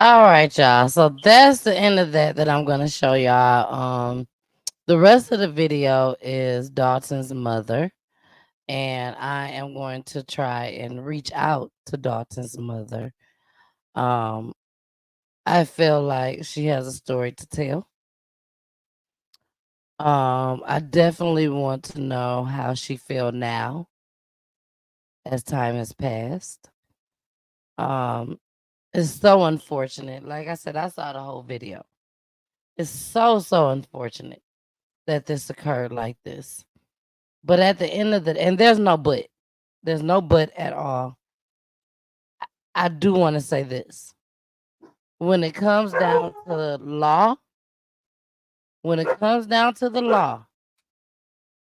All right, y'all. So that's the end of that I'm gonna show y'all. The rest of the video is Dalton's mother, and I am going to try and reach out to Dalton's mother. I feel like she has a story to tell. I definitely want to know how she feels now as time has passed. It's so unfortunate. Like I said, I saw the whole video. It's so unfortunate that this occurred like this. But at the end of and there's no but. There's no but at all. I do want to say this. When it comes down to the law,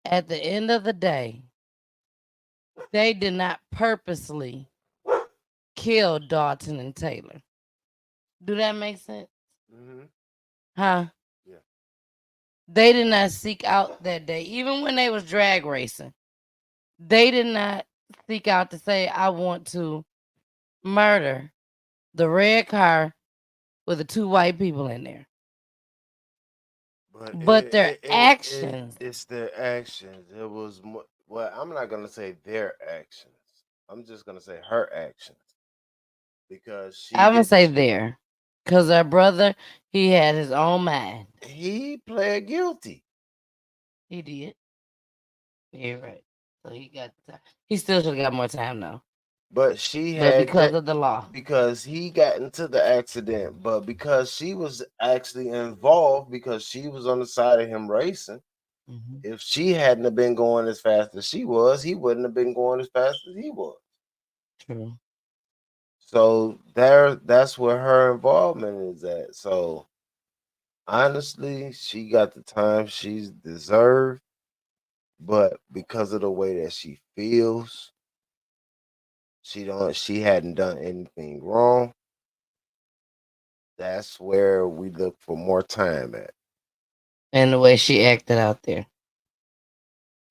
at the end of the day, they did not purposely kill Dalton and Taylor. Do that make sense? Mm-hmm. Huh? Yeah. They did not seek out that day, even when they was drag racing. They did not seek out to say, I want to murder the red car with the two white people in there. But their actions. It's their actions. It was more, well, I'm not gonna say their actions. I'm just gonna say her actions. Because I'm gonna say there. Because her brother, he had his own mind. He pled guilty. He did. You're right. So he got time. He still should have got more time though. But she had because of the law. Because he got into the accident, but because she was actually involved, because she was on the side of him racing. Mm-hmm. If she hadn't have been going as fast as she was, he wouldn't have been going as fast as he was. True. So that's where her involvement is at. So honestly, she got the time she's deserved, but because of the way that she feels, she hadn't done anything wrong. That's where we look for more time at. And the way she acted out there.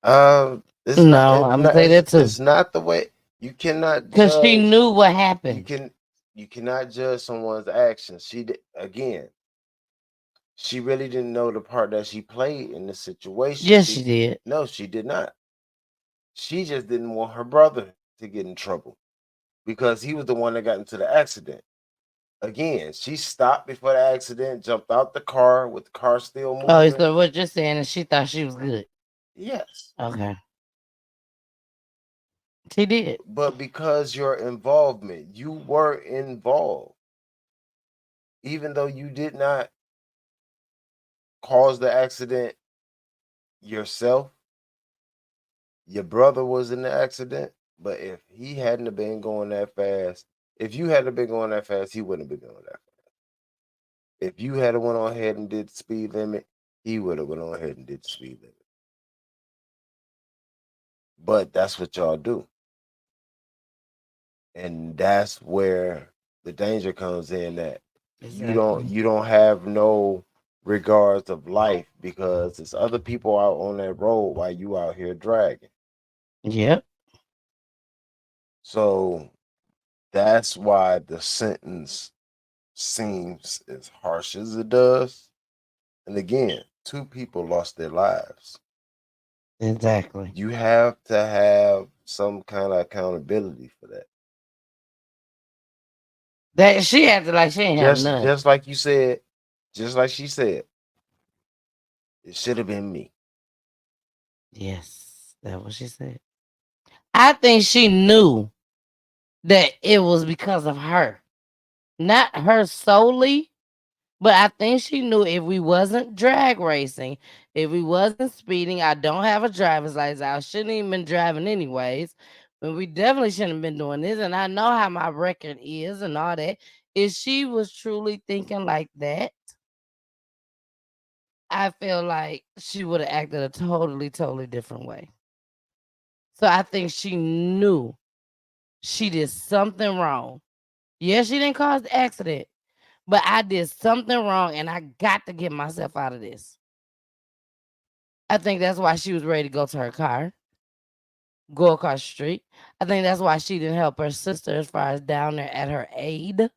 I'm gonna say that too. It's not the way. You cannot, because she knew what happened. You cannot judge someone's actions. She really didn't know the part that she played in the situation. Yes, she did. No, she did not. She just didn't want her brother to get in trouble because he was the one that got into the accident. Again, she stopped before the accident, jumped out the car with the car still moving. Oh, so what you're saying is she thought she was good. Yes. Okay. She did. But because your involvement, you were involved. Even though you did not cause the accident yourself, your brother was in the accident. But if he hadn't have been going that fast, if you hadn't been going that fast, he wouldn't have been going that fast. If you had went on ahead and did the speed limit, he would have went on ahead and did the speed limit. But that's what y'all do. And that's where the danger comes in, that you don't have no regards of life, because there's other people out on that road while you out here dragging. Yep. So that's why the sentence seems as harsh as it does. And again, 2 people lost their lives. Exactly. You have to have some kind of accountability for that. That she acted like she ain't have none. Just like you said, just like she said, it should have been me. Yes, that's what she said. I think she knew that it was because of her. Not her solely, but I think she knew if we wasn't drag racing, if we wasn't speeding, I don't have a driver's license, I shouldn't even been driving anyways. But we definitely shouldn't have been doing this. And I know how my record is and all that. If she was truly thinking like that, I feel like she would have acted a totally different way. So I think she knew she did something wrong. Yeah, she didn't cause the accident, but I did something wrong and I got to get myself out of this. I think that's why she was ready to go to her car, go across the street. I think that's why she didn't help her sister as far as down there at her aid.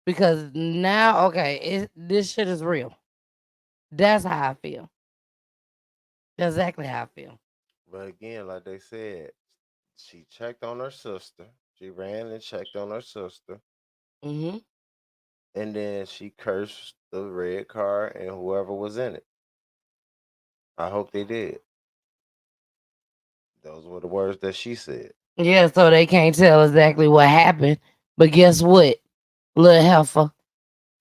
Because now, okay, this shit is real. That's how I feel. That's exactly how I feel. But again, like they said, she checked on her sister. She ran and checked on her sister. Mm-hmm. And then she cursed the red car and whoever was in it. I hope they did. Those were the words that she said. Yeah, so they can't tell exactly what happened. But guess what, little heifer?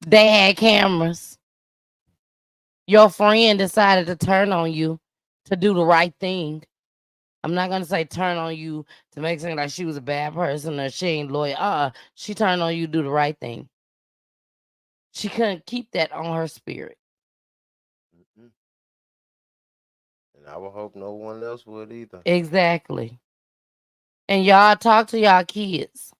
They had cameras. Your friend decided to turn on you to do the right thing. I'm not gonna say turn on you to make it seem like she was a bad person or she ain't loyal. She turned on you to do the right thing. She couldn't keep that on her spirit. Mm-mm. And I would hope no one else would either. Exactly. And y'all talk to y'all kids.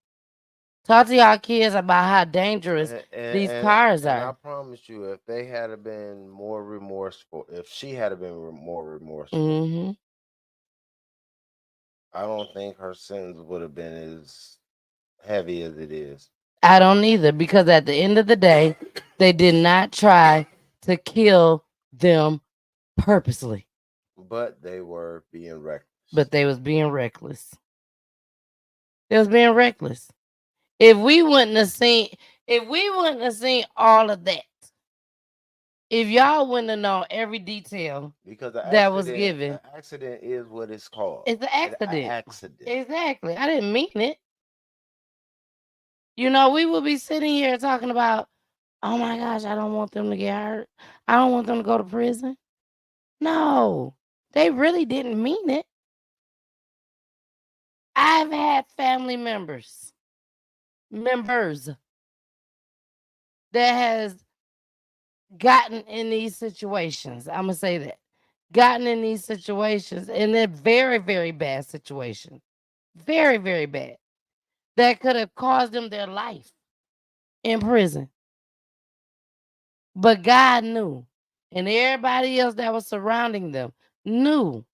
Talk to y'all kids about how dangerous these cars and I are. promise you, if they had been more remorseful, if she had been more remorseful, Mm-hmm. I don't think her sentence would have been as heavy as it is. I don't either, because at the end of the day, they did not try to kill them purposely. But they were being reckless. But they was being reckless. They was being reckless. If we wouldn't have seen all of that, if y'all wouldn't have known every detail Because that was given. an accident is what it's called. It's an accident. An accident. Exactly. I didn't mean it. You know, we would be sitting here talking about, oh my gosh, I don't want them to get hurt. I don't want them to go to prison. No, they really didn't mean it. I've had family members that has gotten in these situations. I'm gonna say that. Gotten in these situations, and they're very bad situations. Very bad. That could have caused them their life in prison. But God knew. And everybody else that was surrounding them knew.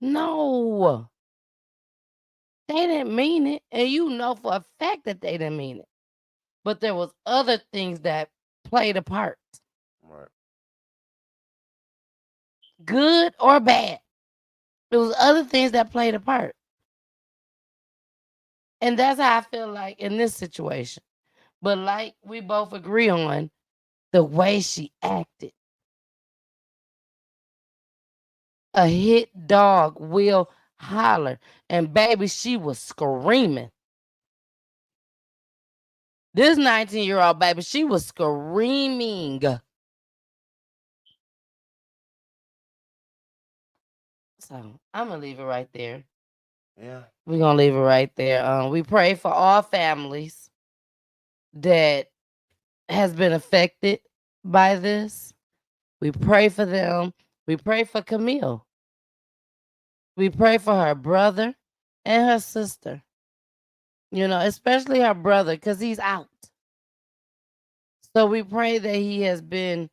No. They didn't mean it. And you know for a fact that they didn't mean it. But there was other things that played a part. Right. Good or bad. There was other things that played a part. And that's how I feel like in this situation. But like we both agree on, the way she acted. A hit dog will holler. And baby, she was screaming. This 19-year-old baby, she was screaming. So I'm gonna leave it right there. Yeah. We're gonna leave it right there. We pray for all families that has been affected by this. We pray for them. We pray for Camille. We pray for her brother and her sister. You know, especially her brother, because he's out. So we pray that he has been,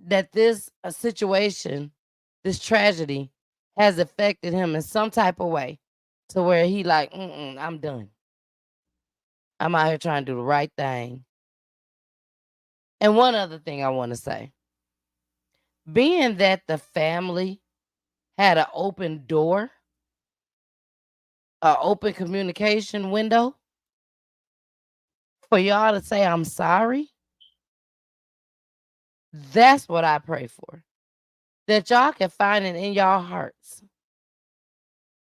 that this situation, this tragedy, has affected him in some type of way to where he like, I'm done. I'm out here trying to do the right thing. And one other thing I want to say, being that the family had an open door, an open communication window, for y'all to say I'm sorry, that's what I pray for. That y'all can find it in y'all hearts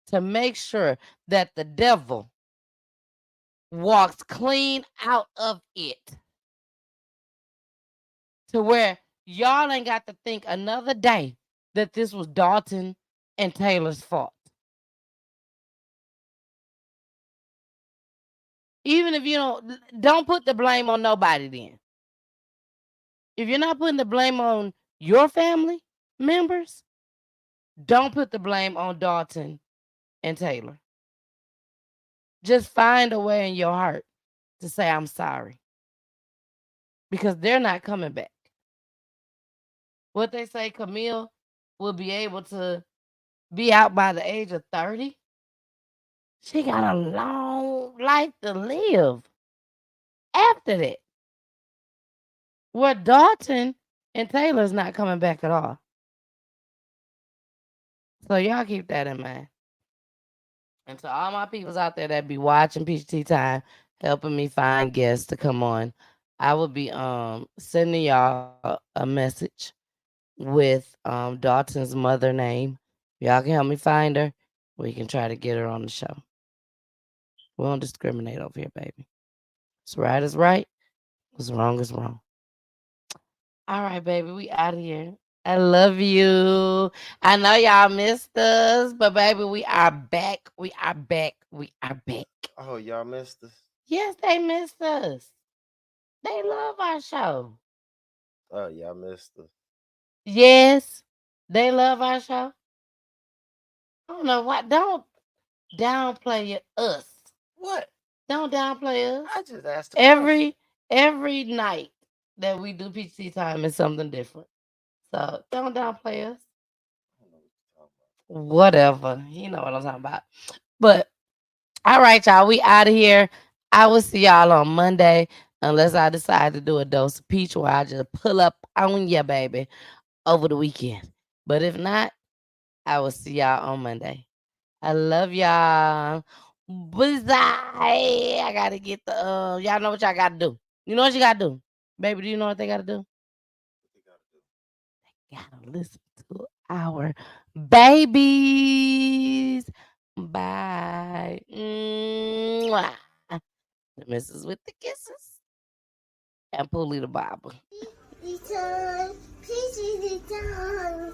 to make sure that the devil walks clean out of it. To where y'all ain't got to think another day that this was Dalton and Taylor's fault. Even if you don't put the blame on nobody then. If you're not putting the blame on your family members, don't put the blame on Dalton and Taylor. Just find a way in your heart to say, I'm sorry. Because they're not coming back. What they say, Camille will be able to be out by the age of 30. She got a long life to live after that. Where Dalton and Taylor's not coming back at all. So y'all keep that in mind. And to all my peoples out there that be watching Peach Tea Time, helping me find guests to come on, I will be sending y'all a message with Dalton's mother name. Y'all can help me find her. We can try to get her on the show. We don't discriminate over here, baby. What's right is right. What's wrong is wrong. All right, baby, we out of here. I love you. I know y'all missed us, but baby, we are back. We are back. We are back. Oh, y'all missed us? Yes, they missed us. They love our show. Oh, y'all missed us. Yes, they love our show. I don't know why. Don't downplay us. What? Don't downplay us. I just asked every night that we do PC time is something different. So don't downplay us. Whatever. You know what I'm talking about. But all right, y'all. We out of here. I will see y'all on Monday. Unless I decide to do a dose of peach where I just pull up on ya, baby, over the weekend. But if not, I will see y'all on Monday. I love y'all. Bye. I gotta get the y'all know what y'all gotta do. You know what you gotta do? Baby, do you know what they gotta do? They gotta listen to our babies. Bye. Mwah. The missus with the kisses. And Poolie the Bible. Return, peachy return.